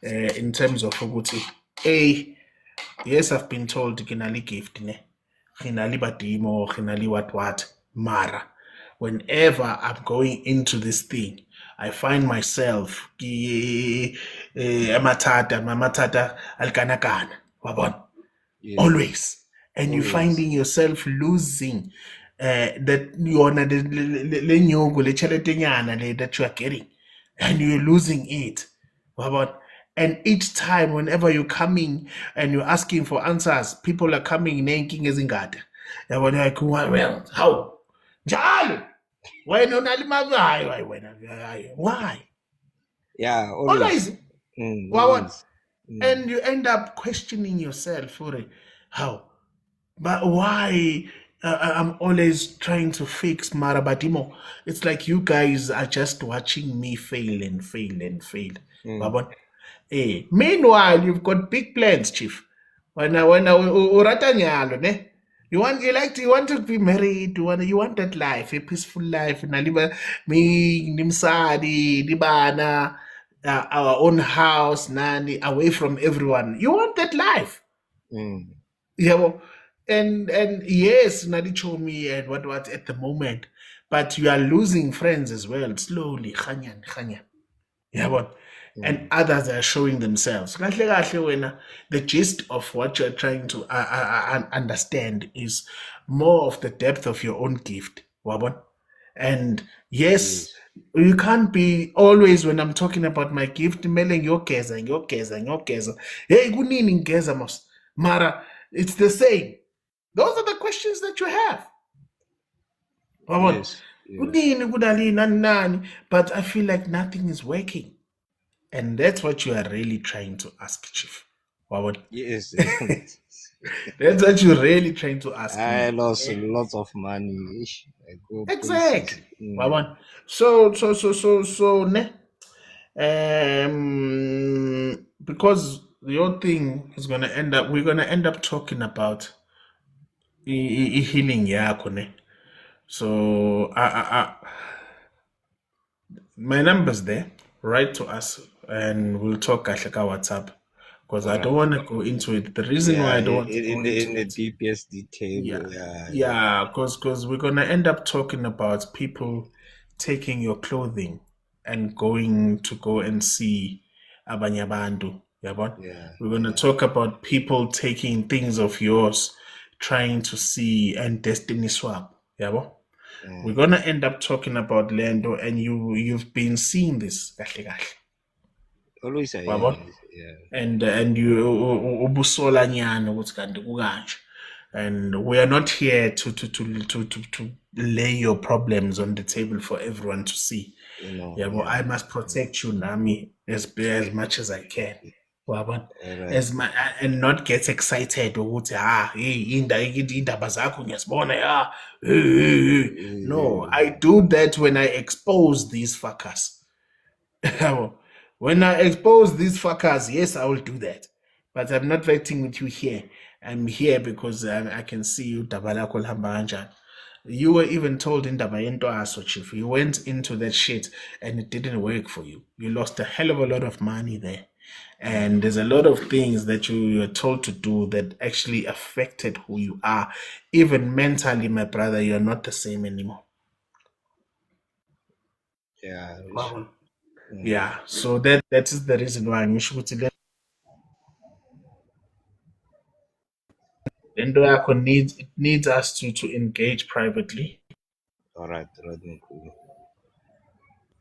in terms of ukuthi yes, I've been told kinali gift ne, kinali badimo, kinali what mara. Whenever I'm going into this thing, I find myself mamatata alkanakana, always, and you finding yourself losing that yona le nyongo le tsheletenyana le that you are getting, and you're losing it, and each time whenever you're coming and you're asking for answers, people are coming nenking ezingada. Like, well, how? Njalo. Why? Yeah, always. And you end up questioning yourself for how, but why? I'm always trying to fix Marabatimo. It's like you guys are just watching me fail and fail and fail. Meanwhile, you've got big plans, Chief. When uratanyalo, you want to be married, you want that life, a peaceful life, naliba me nimsadi, libana, our own house, nani, away from everyone. You want that life. Yeah, and yes, Nadi told me and what at the moment, but you are losing friends as well, slowly, khanyan. Yeah, and others are showing themselves. The gist of what you're trying to understand is more of the depth of your own gift. And yes, you can't be always when I'm talking about my gift, mailing your geza. Hey, kunini ngeza mos. Mara, it's the same. Those are the questions that you have. Yes. Kunini kudali nani, but I feel like nothing is working. And that's what you are really trying to ask, Chief. Yes. That's what you're really trying to ask I me. lost a lot of money. I go Exactly. places. So ne, because your thing is gonna end up, we're gonna end up talking about healing yakho ne. So my number's there. Write to us and we'll talk kahle ka WhatsApp. Because I don't want to go into it. The reason why I don't want to go in into the it, deepest detail. because we're gonna end up talking about people taking your clothing and going to go and see abanye abantu. We're gonna talk about people taking things of yours, trying to see and destiny swap. We're gonna end up talking about Lando, and you've been seeing this kahle kahle. Always and you ubusola nyana ukuthi kanti kukanje. And we are not here to lay your problems on the table for everyone to see. I must protect you nami as much as I can. And not get excited ukuthi indaba zakho ngiyasibona no, I do that when I expose these fuckers. When I expose these fuckers, yes, I will do that. But I'm not fighting with you here. I'm here because I can see you dabala kolhamba kanjani. You were even told in Dabayento Aso, Chief. You went into that shit and it didn't work for you. You lost a hell of a lot of money there. And there's a lot of things that you were told to do that actually affected who you are. Even mentally, my brother, you're not the same anymore. So that is the reason why I'm sure needs us to engage privately. All right.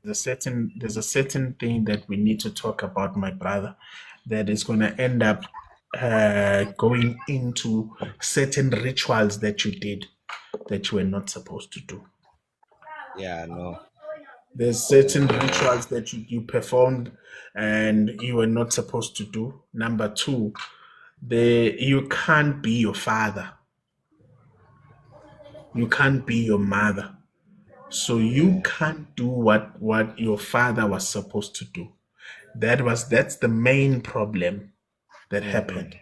There's a certain thing that we need to talk about, my brother, that is going to end up going into certain rituals that you did that you were not supposed to do. There's certain rituals that you performed and you were not supposed to do. Number two, you can't be your father. You can't be your mother. So you can't do what your father was supposed to do. That's the main problem that happened.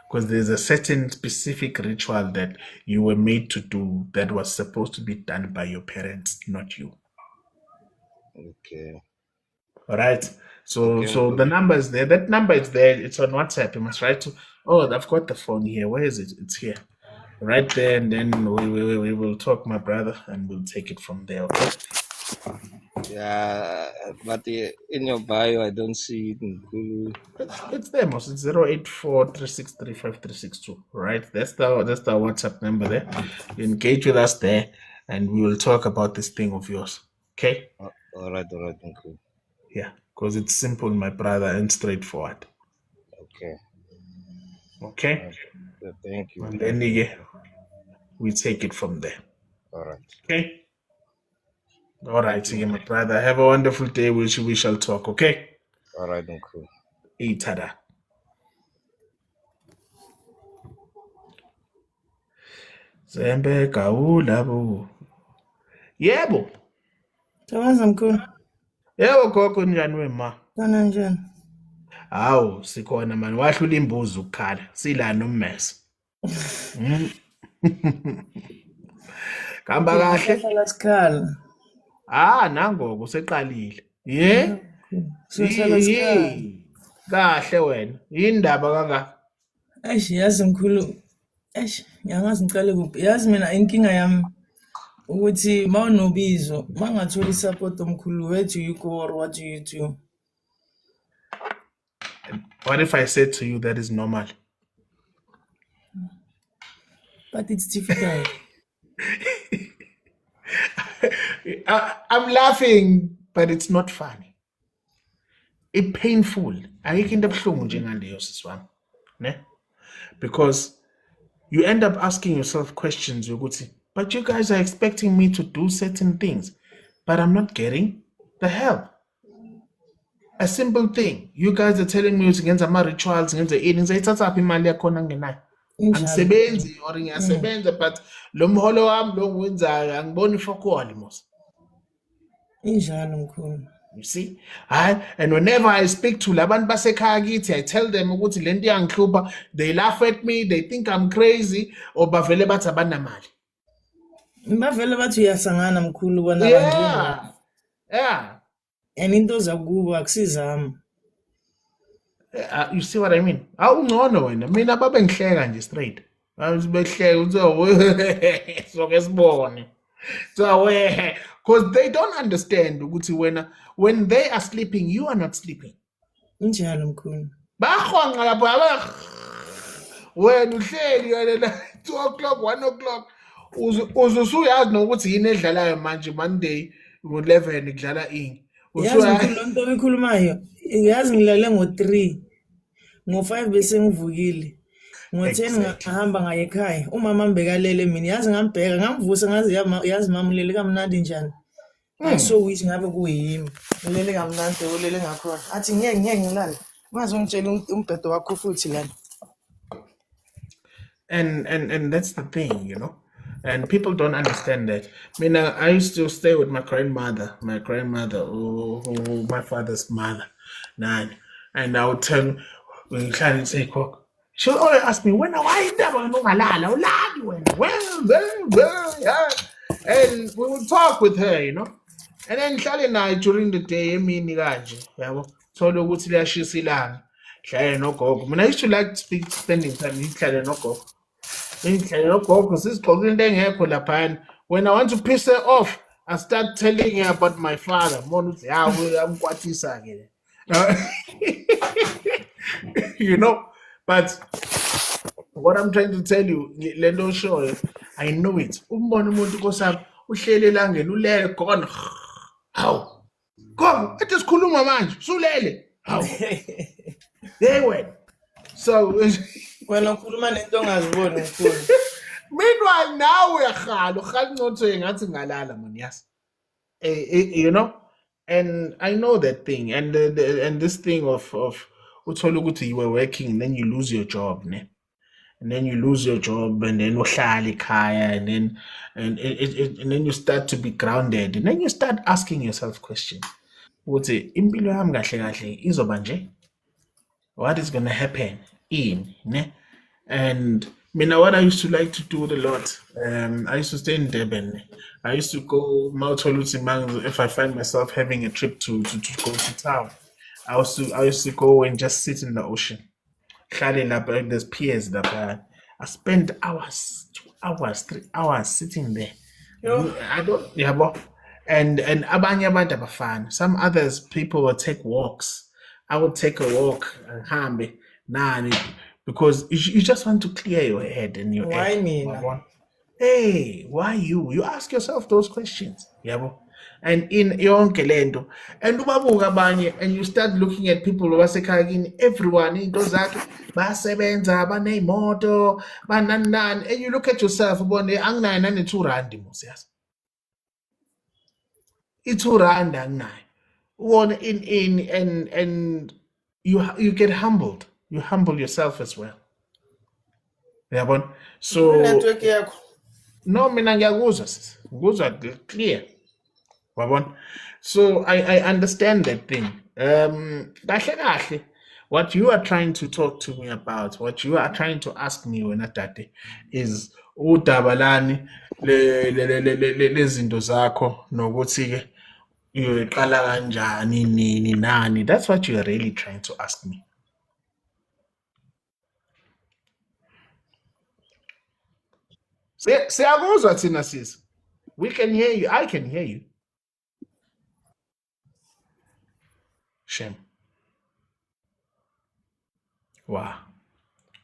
Because there's a certain specific ritual that you were made to do that was supposed to be done by your parents, not you. All right. So the number is there. That number is there. It's on WhatsApp. You must write to. Oh, I've got the phone here. Where is it? It's here. Right there, and then we will talk, my brother, and we'll take it from there. Okay. But in your bio, I don't see it in Google. It's there, Mos. It's 08436353662. Right. That's the WhatsApp number there. You engage with us there, and we will talk about this thing of yours. Okay. All right, cool. Yeah, because it's simple, my brother, and straightforward. Okay. Thank you. And then we take it from there. All right. Okay. All right, see you, my brother. Have a wonderful day. We shall talk. Okay. All right, cool. Itada. Zembe kaulabo. Yebo. Thokoza mkhulu. Yebo gogo, njani wema? Khona njani? Hawu, sikhona mani, wahlula imbuzi ukukhala. Sila nommese. Kamba kahle? Hlala sikhala. Nangoku seqalile. Ye? Sohlala sikhala. Kahle wena. Yindaba kangaka? Yazi mkhulu. Ngiyangazi ngiqale kuphi. Yazi mina inkinga yami ukuthi mawunobizo, mangatholi support omkhulu, where do you go or what do you do? What if I said to you that is normal? But it's difficult. I'm laughing, but it's not funny. It's painful. Ayikho into ebuhlungu njengaleyo sisi wami. Ne? Because you end up asking yourself questions yokuthi, but you guys are expecting me to do certain things, but I'm not getting the help. A simple thing. You guys are telling me ukuthi ngenza ama-rituals, ngenza ini, ngizayithathaphi imali yakhona ngenayo. Angisebenzi or ngiyasebenza, but lo mholo wami lo ngiwenzayo angiboni ifokoli mos. Injalo mkhulu. You see? And whenever I speak to labantu basekhaya kithi, I tell them ukuthi lento iyangihlupha, they laugh at me, they think I'm crazy, or bavele bathi abanamali. Bavele bathi uyasangana mkhulu bona abantu. Yeah. And into zakubo akusizami. You see what I mean? Awungcono wena. Mina babengihleka nje straight. Behleka uthi soke sibone. So because they don't understand ukuthi when they are sleeping, you are not sleeping. Injalo mkhulu. Bahonqa lapho wena uhleli wena la 2 o'clock 1 o'clock uzusuyazi nokuthi yini edlalayo manje Monday ngo11 kudlala ini. Yazi mkhulu lonto oyikhulumayo. Yazi ngilale ngo3. Ngo5 bese ngivukile. Ngo10 ngahamba ngaye ekhaya. Umama mbekalele mina yazi ngambheka ngamvusa ngazi yazi mama ulele kamnandi njani. So wish ngabe kuyimi. Ulele kamnandi ulele ngakhona. Athi ngeke ngilale. Ungazongitshela umbhedo wakho futhi lana. And that's the thing, you know. And people don't understand that. I mean, I used to stay with my grandmother, who my father's mother, Nan. And I would tell when you try to say cook, she'll always ask me, when why never know malala, well, yeah. And we would talk with her, you know. And then Charlie night during the day, me niganje, yabo. Told her what she see lang. Charlie no go. I used to like spending time with Charlie no go. When I want to piss her off, I start telling her about my father. You know, but what I'm trying to tell you, Lendo show, I know it. How? Come, it is kuluma manje. Sulele. How? They went. So Wena ukhuluma nento ongaziboni mkhulu. Meanwhile, now we're you know, and I know that thing, and this thing of uthola ukuthi you were working, then you lose your job, ne? And then you lose your job, and then uhlala ekhaya, and then you start to be grounded, and then you start asking yourself questions. Ukuthi impilo yami kahle kahle izoba nje? What is going to happen ne? And what I used to like to do a lot, I used to stay in Durban. I used to go if I find myself having a trip to go to town. I used to go and just sit in the ocean. There's piers that I spent hours, 2 hours, 3 hours sitting there. I don't and abanye abantu abafana. Some others people will take walks. I would take a walk and hambe nani because you just want to clear your head and your Why head. me? Hey, why you? You ask yourself those questions. And in yonke lento and ubabuka abanye and you start looking at people basekhaya everyone into zakhe basebenza baneyimoto bananani and you look at yourself ubone anginayo nane 2 rand mosiyazi. I2 rand anginayo. One and you get humbled. You humble yourself as well. So Network yakho. no, mina ngiyakuzwa sis. Ngikuzwa clear. So I understand that thing. Kahle, what you are trying to talk to me about, what you are trying to ask me when atade is udabalani lezinto zakho nokuthi ke uyoqala kanjani nini nani. That's what you are really trying to ask me. Siyakuzwa thina sis. We can hear you. I can hear you. Shame. Wow.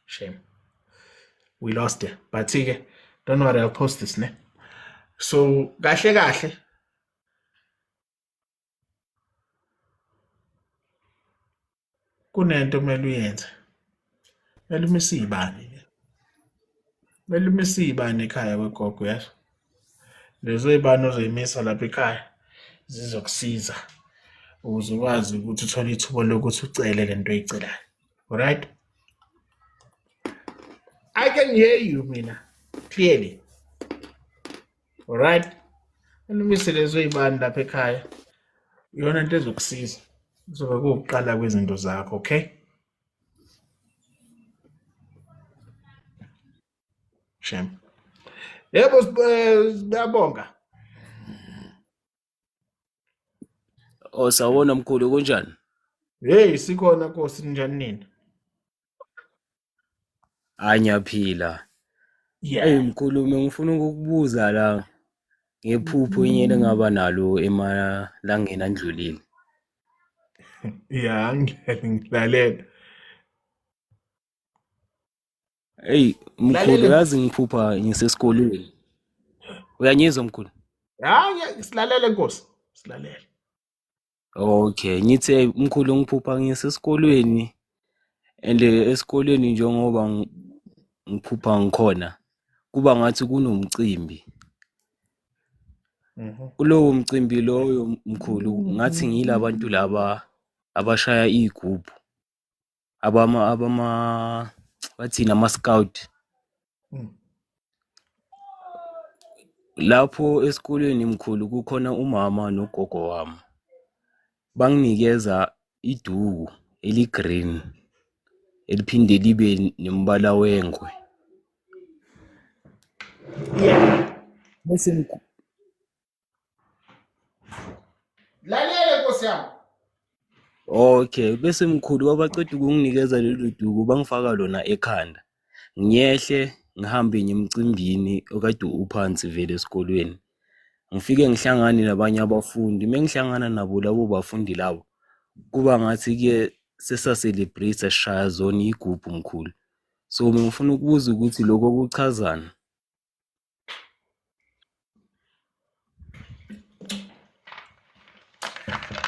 Shame. We lost it. But don't worry, I'll post this, ne? So kahle kunento kumele uyenze. Kumele umise iy'bani. Kumele umise iy'bani ekhaya kwegogo yazi. Lezo y'bani ozoyimisa lapha ekhaya zizokusiza ukuze ukwazi ukuthi uthole ithuba lokuthi ucele lento oyicelayo. Alright? I can hear you mina clearly. Alright? Umise lezo y'bani lapha ekhaya. Iyona into ezokusiza. Kuzoba kuwukuqala kwezinto zakho, okay? Shem. Yebo siyabonga. Sawona mkhulu kunjani? Hey sikhona Nkosi njani nini? Ngiyaphila. Yeah. Mkhulu ngifuna ukukubuza la ngephupho inyene engaba nalo emalangeni andlulile. Yeah, ngilalela. Mkhulu yazi ngiphupha ngisesikolweni. Uyanyizwa mkhulu? Yeah, silalele Nkosi. Silalele. Okay, ngithe mkhulu ngiphupha ngisesikolweni and esikolweni njengoba ngiphupha ngikhona kuba ngathi kunomcimbi. Kulowo mcimbi loyo mkhulu ngathi ngilabantu laba abashaya igubhu. Bathina ama-scout. Lapho esikolweni mkhulu kukhona umama nogogo wami. Banginikeza iduku eli-green eliphinde libe nembala wengwe. Bese Lalela Nkosi yami. okay, bese mkhulu wabaceda ukunginikeza lelo duku bangifaka lona ekhanda. Ngiyehle ngihambe emcimbini okade uphansi vele esikolweni. Ngifike ngihlangane nabanye abafundi, mengihlangana nabo labo bafundi labo kuba ngathi ke sesa-celebrate sishaya zona igubhu mkhulu. So ngifuna ukubuza ukuthi lokho kuchazana.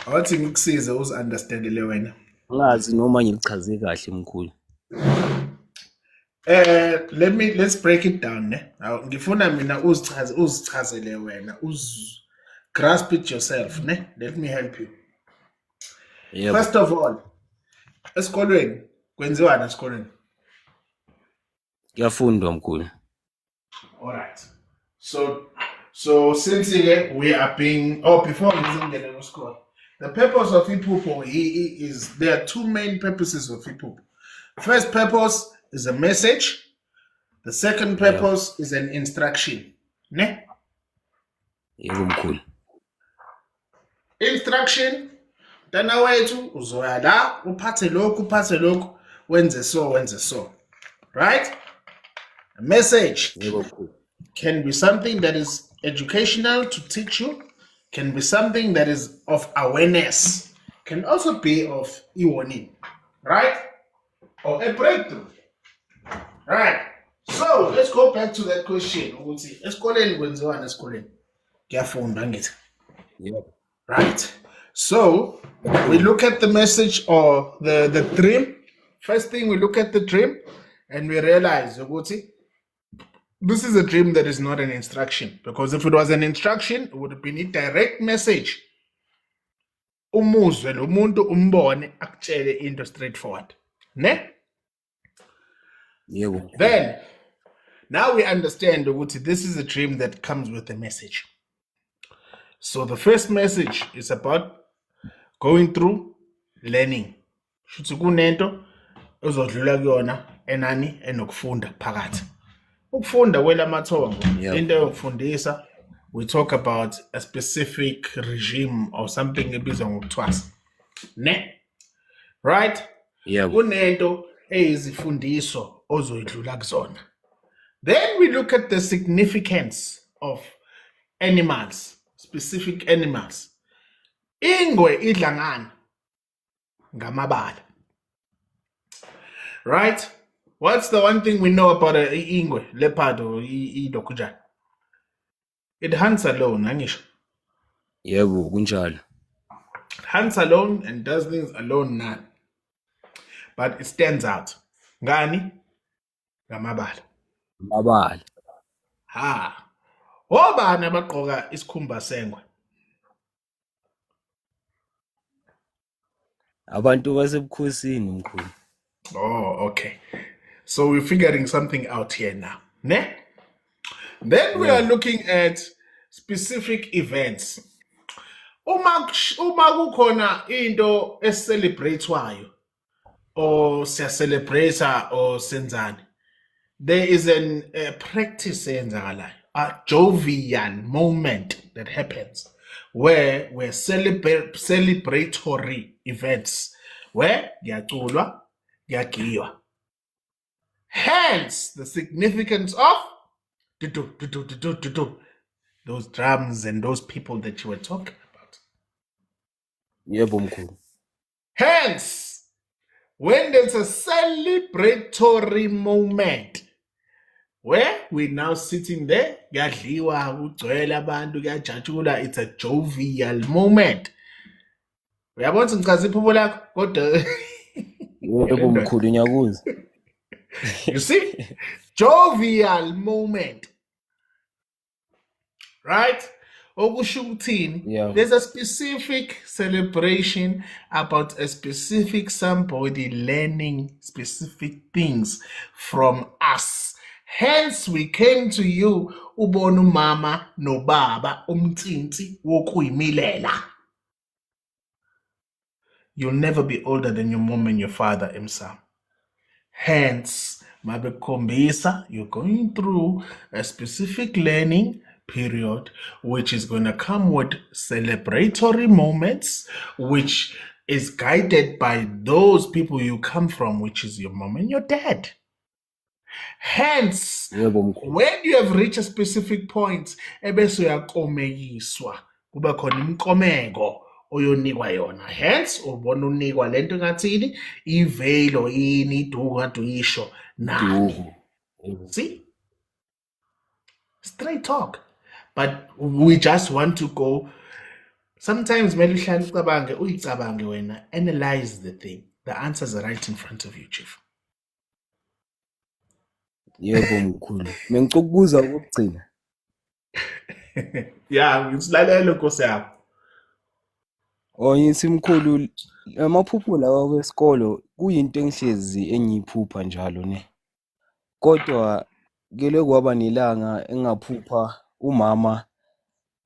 Awuthi ngikusize uzi-understandele wena. Ngazi noma ngilichaze kahle mkhulu. Let's break it down ne. Ngifuna mina uzichazele wena, grasp it yourself ne. Let me help you. Yebo. First of all, esikolweni kwenziwani esikolweni? Kuyafundwa mkhulu. All right. So since we are being before ngizongena kusikole. The purpose of iphupho is there are two main purposes of iphupho. First purpose is a message. The second purpose is an instruction. Ne? Yebo mkhulu. Instruction, tana wethu uzoya la uphathe lokhu wenze so. Right? A message Yebo mkhulu. can be something that is educational to teach you, can be something that is of awareness, can also be of warning, right? Or a breakthrough, right? So let's go back to that question. Esikoleni kwenziwani esikoleni? Kuyafundwa ngithi. Yep. Right. So we look at the message or the dream. First thing we look at the dream and we realize this is a dream that is not an instruction, because if it was an instruction, it would have been a direct message. Umuzwe lo muntu umbone akutshele into straightforward. Ne? Yebo. Then now we understand this is a dream that comes with a message. So the first message is about going through learning. Shuthi kunento ozodlula kuyona enani enokufunda phakathi. Ukufunda kwelamathongo into yokufundisa, we talk about a specific regime or something ebizwa ngokuthwasa. Ne? Right? Yebo. Kunento eyizifundiso ozoyidlula kuzona. Then we look at the significance of animals, specific animals. Ingwe idla ngani? Ngamabala. Right? What's the one thing we know about a ingwe, leopard or idokujana? It hunts alone, angisho. Yebo kunjalo. Hunts alone and does things alone now. but it stands out. Ngani? Ngamabala. Mabala. Ha. Obani abagqoka isikhumba sengwe? Abantu basebukhosini mkhulu. Oh, okay. So we're figuring something out here now. Ne? Then we are looking at specific events. Uma kukhona into esicelebratewayo or celebrate or senzani, there is a practice eyenzakalayo, a jovial moment that happens where we're celebratory events where kuyaculwa, kuyagiywa. Hence the significance of those drums and those people that you were talking about. Yebo mkhulu. Hence, when there's a celebratory moment where we're now sitting there, kuyadliwa, kugcwele abantu, kuyajatshulwa, it's a jovial moment. Uyabona ukuthi ngichaza iphupho lakho kodwa Yebo mkhulu ngiyakuzwa. you see? Jovial moment. Right? Okusho ukuthini? Yeah. There's a specific celebration about a specific somebody learning specific things from us. Hence we came to you ubona umama nobaba umtsinti wokuyimilela. You'll never be older than your mom and your father, Imsam. Hence, mabekhombisa, you're going through a specific learning period, which is going to come with celebratory moments, which is guided by those people you come from, which is your mom and your dad. Hence, Yebo mkhulu. when you have reached a specific point, ebese uyakomekiswa, kuba khona imikomeko oyonikwa yona. Hence, ubona unikwa lento ngathini, ivelo yini, iduku kade uyisho nani. See? Straight talk. But we just want to go. Sometimes when uyicabange wena, analyze the thing. The answers are right in front of you, Chief. Yebo mkhulu. Mengicokubuza ukugcina. Yeah, ngisilalela Nkosi yakho. Ngithi mkhulu amaphupho lawa kwesikolo kuyinto engihlezi engiyiphupha njalo ne. Kodwa kele kwaba nelanga engaphupha umama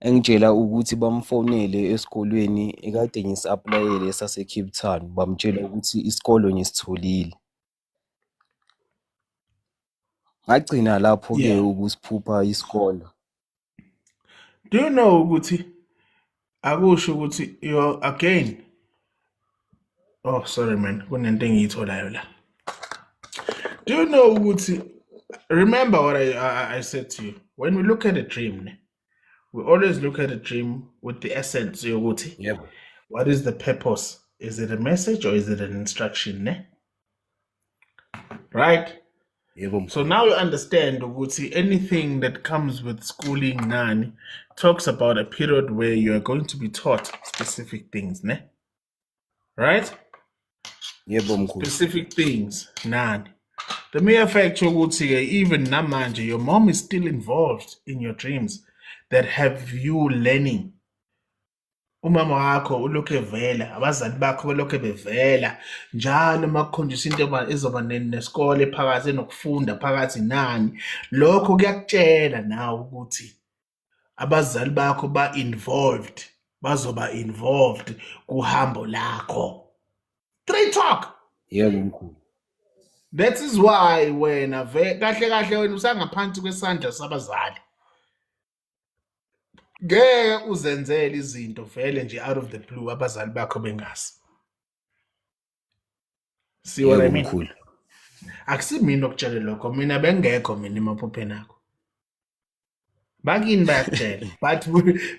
engitshela ukuthi bamfonele esikolweni ekade ngisi-applyele sase Cape Town bamtshela ukuthi isikolo ngisitholile. Ngagcina lapho ke ukusiphupha isikolo. Do you know ukuthi akusho ukuthi you're again? Oh, sorry man, kunento engiyitholayo la. Do you know ukuthi, remember what I said to you, when we look at a dream, we always look at a dream with the essence yokuthi, Yebo. what is the purpose? Is it a message or is it an instruction, ne? Right? Yebo. So now you understand ukuthi anything that comes with schooling nani talks about a period where you are going to be taught specific things, ne? Right? Yebo mkhulu. Specific things, nani. The mere fact ukuthi even namanje your mom is still involved in your dreams that have you learning. Umama wakho ulokhu evela, abazali bakho belokhu bevela, njalo makukhonjiswa into ezoba nesikole phakathi enokufunda phakathi nani. Lokho kuyakutshela nawe ukuthi abazali bakho bazoba involved kuhambo lakho. Straight talk. Yebo mkhulu. That is why wena kahle wena usangaphansi kwesandla sabazali. Ngeke uzenzele izinto vele nje out of the blue abazali bakho bengazi. See what I mean? Mkhulu. Akusimina okutshela lokho, mina bengekho mina emaphupheni akho. Bakini bayakutshela,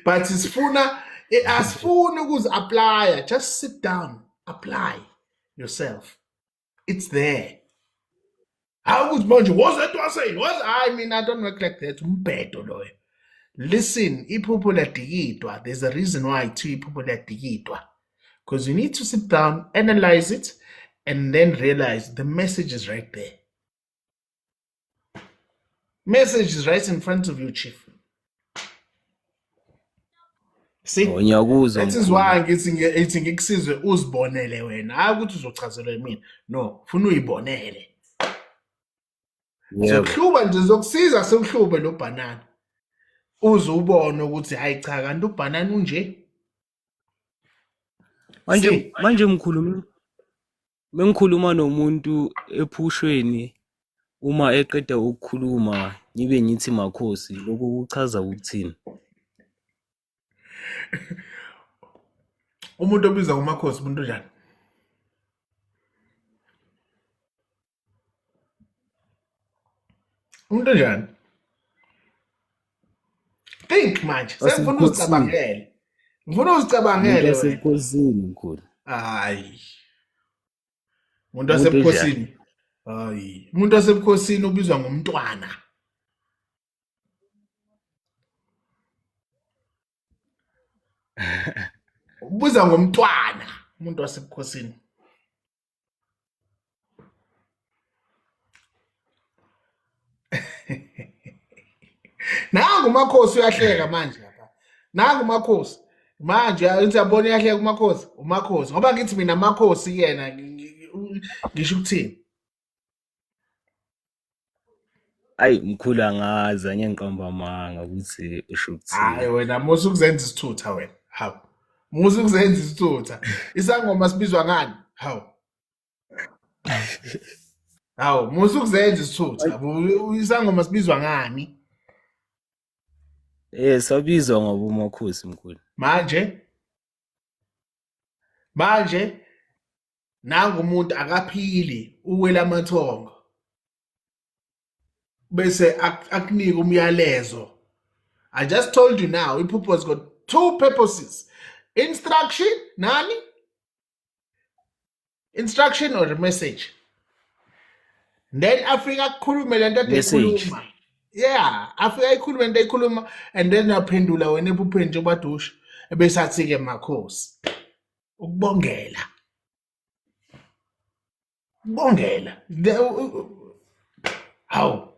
but asifuna ukuzi apply, just sit down, apply yourself. It's there. How was manje? Was that what saying? I mean, I don't work like that. Umbedo loyo. Listen, iphupho ladikidwa. There's a reason why iphupho ladikidwa. Because you need to sit down, analyze it, and then realize the message is right there. Message is right in front of you, Chief. See, Ngiyakuzwa that is mkhulu. why ngithi ngikusizwe uzibonele wena. Hayi ukuthi uzochazelwa yimina. No, funa uyibonele. Yebo. Zokuhluba nje zokusiza sekuhlube lo banana. Uze ubone ukuthi hayi cha kanti ubanana unje. Manje mkhulu mengikhuluma nomuntu ephushweni uma eqeda ukukhuluma ngibe ngithi makhosi lokhu kuchaza ukuthini? Umuntu obiza kumakhosi umuntu njani? Umuntu njani? Think manje, sengifuna uzicabangele. Ngifuna uzicabangele Umuntu wena. wasebukhosini mkhulu. Hayi. Umuntu wasebukhosini. Hayi. Umuntu wasebukhosini ubizwa ngomntwana. Ubizwa ngomntwana umuntu wasebukhosini. Nangu umakhosi uyahleka manje lapha. Nangu umakhosi. Manje uyabona uyahleka umakhosi, umakhosi. Ngoba ngithi mina amakhosi yena ngisho ukuthini? Ayi mkhulu angazi angiqamba amanga ukuthi usho ukuthini. Hayi wena musu ukuzenza isithutha wena. Hawu. Musu ukuzenza isithutha. Isangoma sibizwa ngani? Hawu. Hawu, musu ukuzenza isithutha. Isangoma sibizwa ngani? Sabizwa ngoba umakhosi mkhulu. Manje nangu umuntu akaphili uwela amathongo. Bese akunika umyalezo. I just told you now, iphupho has got two purposes. Instruction, nani? Instruction or a message. Then Africa kukhulume lento eyikhuluma. Yeah, Africa ikhulume lento eyikhuluma and then aphendula wena ephupheni nje badusha ebese athi ke makhosi. Ukubongela. Ukubongela. Hawu.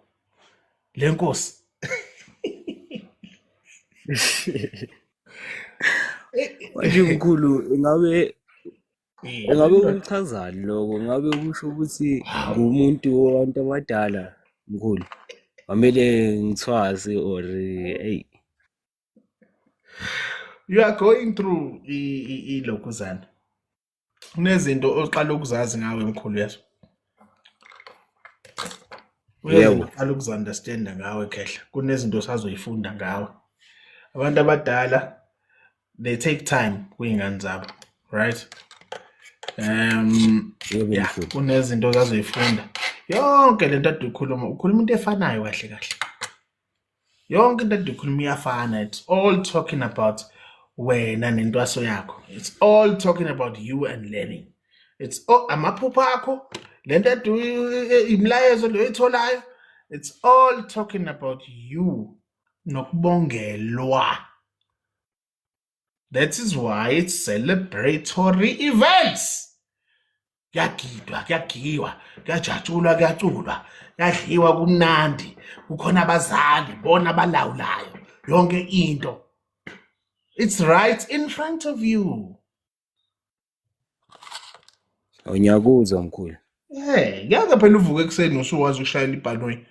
Lenkosi. Manje mkhulu ingabe ukuchazani lokho? Ngabe kusho ukuthi ngumuntu wabantu abadala mkhulu? Kwamele ngithwase or hey. You are going through ilokuzana. Kunezinto oqala ukuzazi ngawe mkhulu yazo. Yebo. Uqala ukuziunderstanda ngawe khehla. Kunezinto sazoyifunda ngawe. Abantu abadala they take time kuyingane zabo, right? Yeah, kunezinto zazoyifunda. Yonke lento ade ukhuluma into efanayo kahle kahle. Yonke into ade ukhuluma iyafana. It's all talking about wena nentwaso yakho. It's all talking about you and learning. It's all amaphupho akho, lento ade imlayezo lo etholayo. It's all talking about you nokubongelwa. That is why it's celebratory events. Kuyagidwa, kuyagiwa, kuyajatshulwa, kuyaculwa, kuyadliwa kumnandi, kukhona abazali, bona abalawulayo, yonke into. It's right in front of you. Ngiyakuzwa mkhulu. Ngeke phela uvuke ekuseni usuwazi ukushayela ibhanoyi.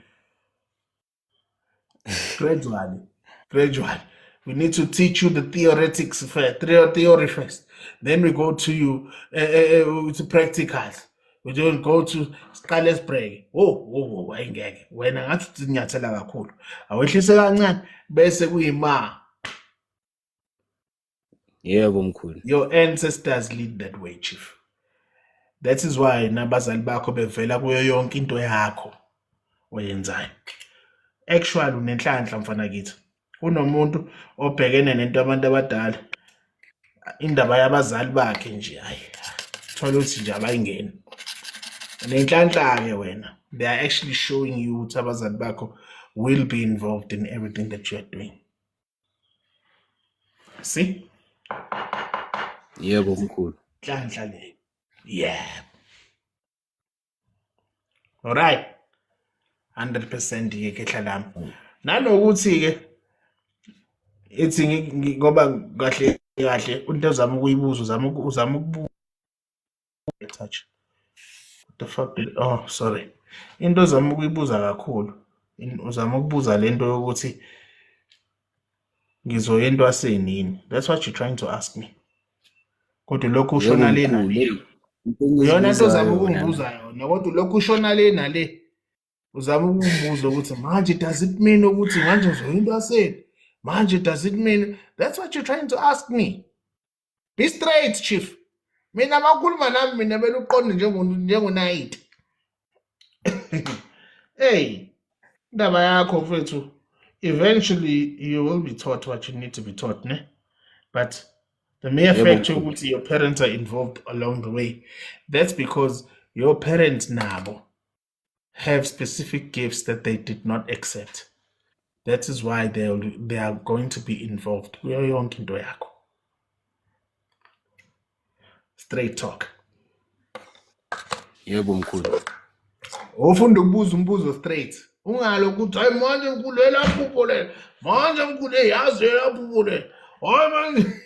Gradually. We need to teach you the theoretics first, theory first. Then we go to you to practicals. We don't go to siqale sibreak. Oh, ayingeke. Wena ngathi uzinyathela kakhulu. Awehlise kancane bese kuyima. Yebo mkhulu. Your ancestors lead that way, Chief. That is why nabazali bakho bevela kuyo yonke into yakho oyenzayo. Actually unenhlanhla mfana kithi. Kunomuntu obhekene nento abantu abadala. Indaba yabazali bakhe nje hayi. Thola ukuthi nje abayingeni. Nenhlanhla ke wena. They are actually showing you ukuthi abazali bakho will be involved in everything that you are doing. See? Yebo mkhulu. Nhlanhla le. Yeah. Alright, 100% ke khehla lami. Nalokuthi ke ethi ngoba kahle kahle into ozama ukuyibuza uzama ukubuza touch. What the fuck did, oh sorry. Into ozama ukuyibuza kakhulu. Uzama ukubuza lento yokuthi ngizoyento asenini. That's what you're trying to ask me. Kodwa lokhu ushona le nale. Uyona into ozama ukungibuza yona kodwa lokhu ushona le nale. Uzama ukungibuza ukuthi manje does it mean ukuthi manje ngizoyento aseni? Manje does it mean? That's what you're trying to ask me. Be straight, chief. Mina makhuluma nami mina bela uqonde njengonayiti. Hey, indaba yakho mfethu. Eventually you will be taught what you need to be taught, ne? But the mere fact ukuthi your parents are involved along the way, that's because your parents nabo have specific gifts that they did not accept. That is why they are going to be involved. Kuyo yonke into yakho. Straight talk. Yebo mkhulu. Ufunda ukubuza umbuzo straight. Ungalo ukuthi hayi manje mkhulu elapho le. Manje mkhulu yazi elapho le. Hayi manje.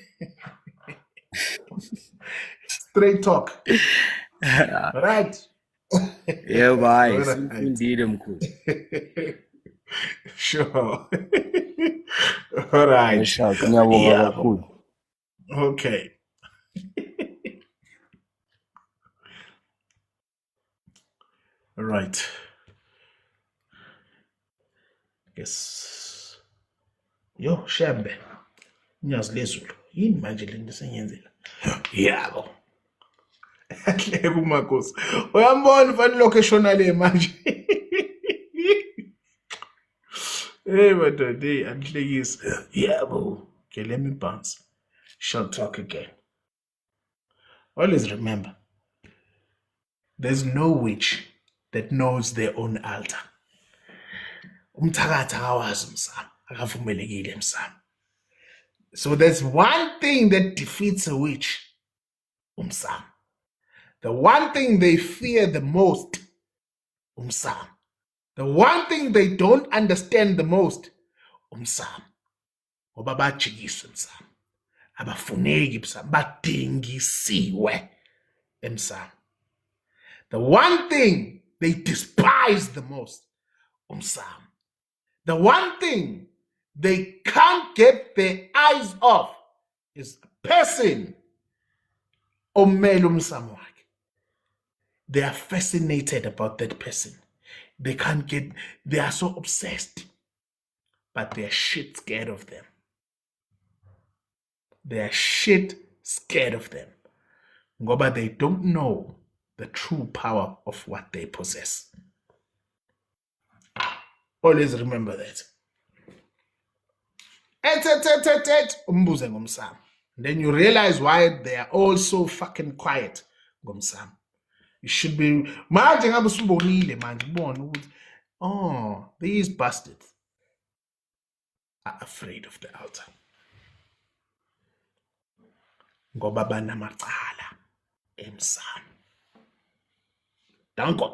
Straight talk. Right. Yebo hayi simfundile mkhulu. Sure. All right. Ngiyabonga kakhulu. Okay. All right. Yes. Yo, Shembe. Nyazi lezulu. Yini manje lento sengiyenzela? Yabo. Hle kumakosi. Uyambona mfana lokho eshona le manje. Hey, madodey, anhlekisa. Yabo. Okay, let me bounce. Shall talk again. Always remember, there's no witch that knows their own altar. Umthakathi akawazi umsamo, akavumelekile emsamo. So there's one thing that defeats a witch, umsamo. The one thing they fear the most, umsamo. The one thing they don't understand the most, umsamo. Ngoba bajikiswe emsamo. Abafuneki emsamo, badingisiwe emsamo. The one thing they despise the most, umsamo. The one thing they can't get their eyes off is a person omele umsamo wakhe. They are fascinated about that person. They are so obsessed, but they are shit scared of them. They are shit scared of them. Ngoba they don't know the true power of what they possess. Always remember that. Umbuze ngomsamo. Then you realize why they are all so fucking quiet ngomsamo. You should be manje ngabe usubonile manje ubone ukuthi oh, these bastards are afraid of the altar. Ngoba banamacala emsamo. Danko.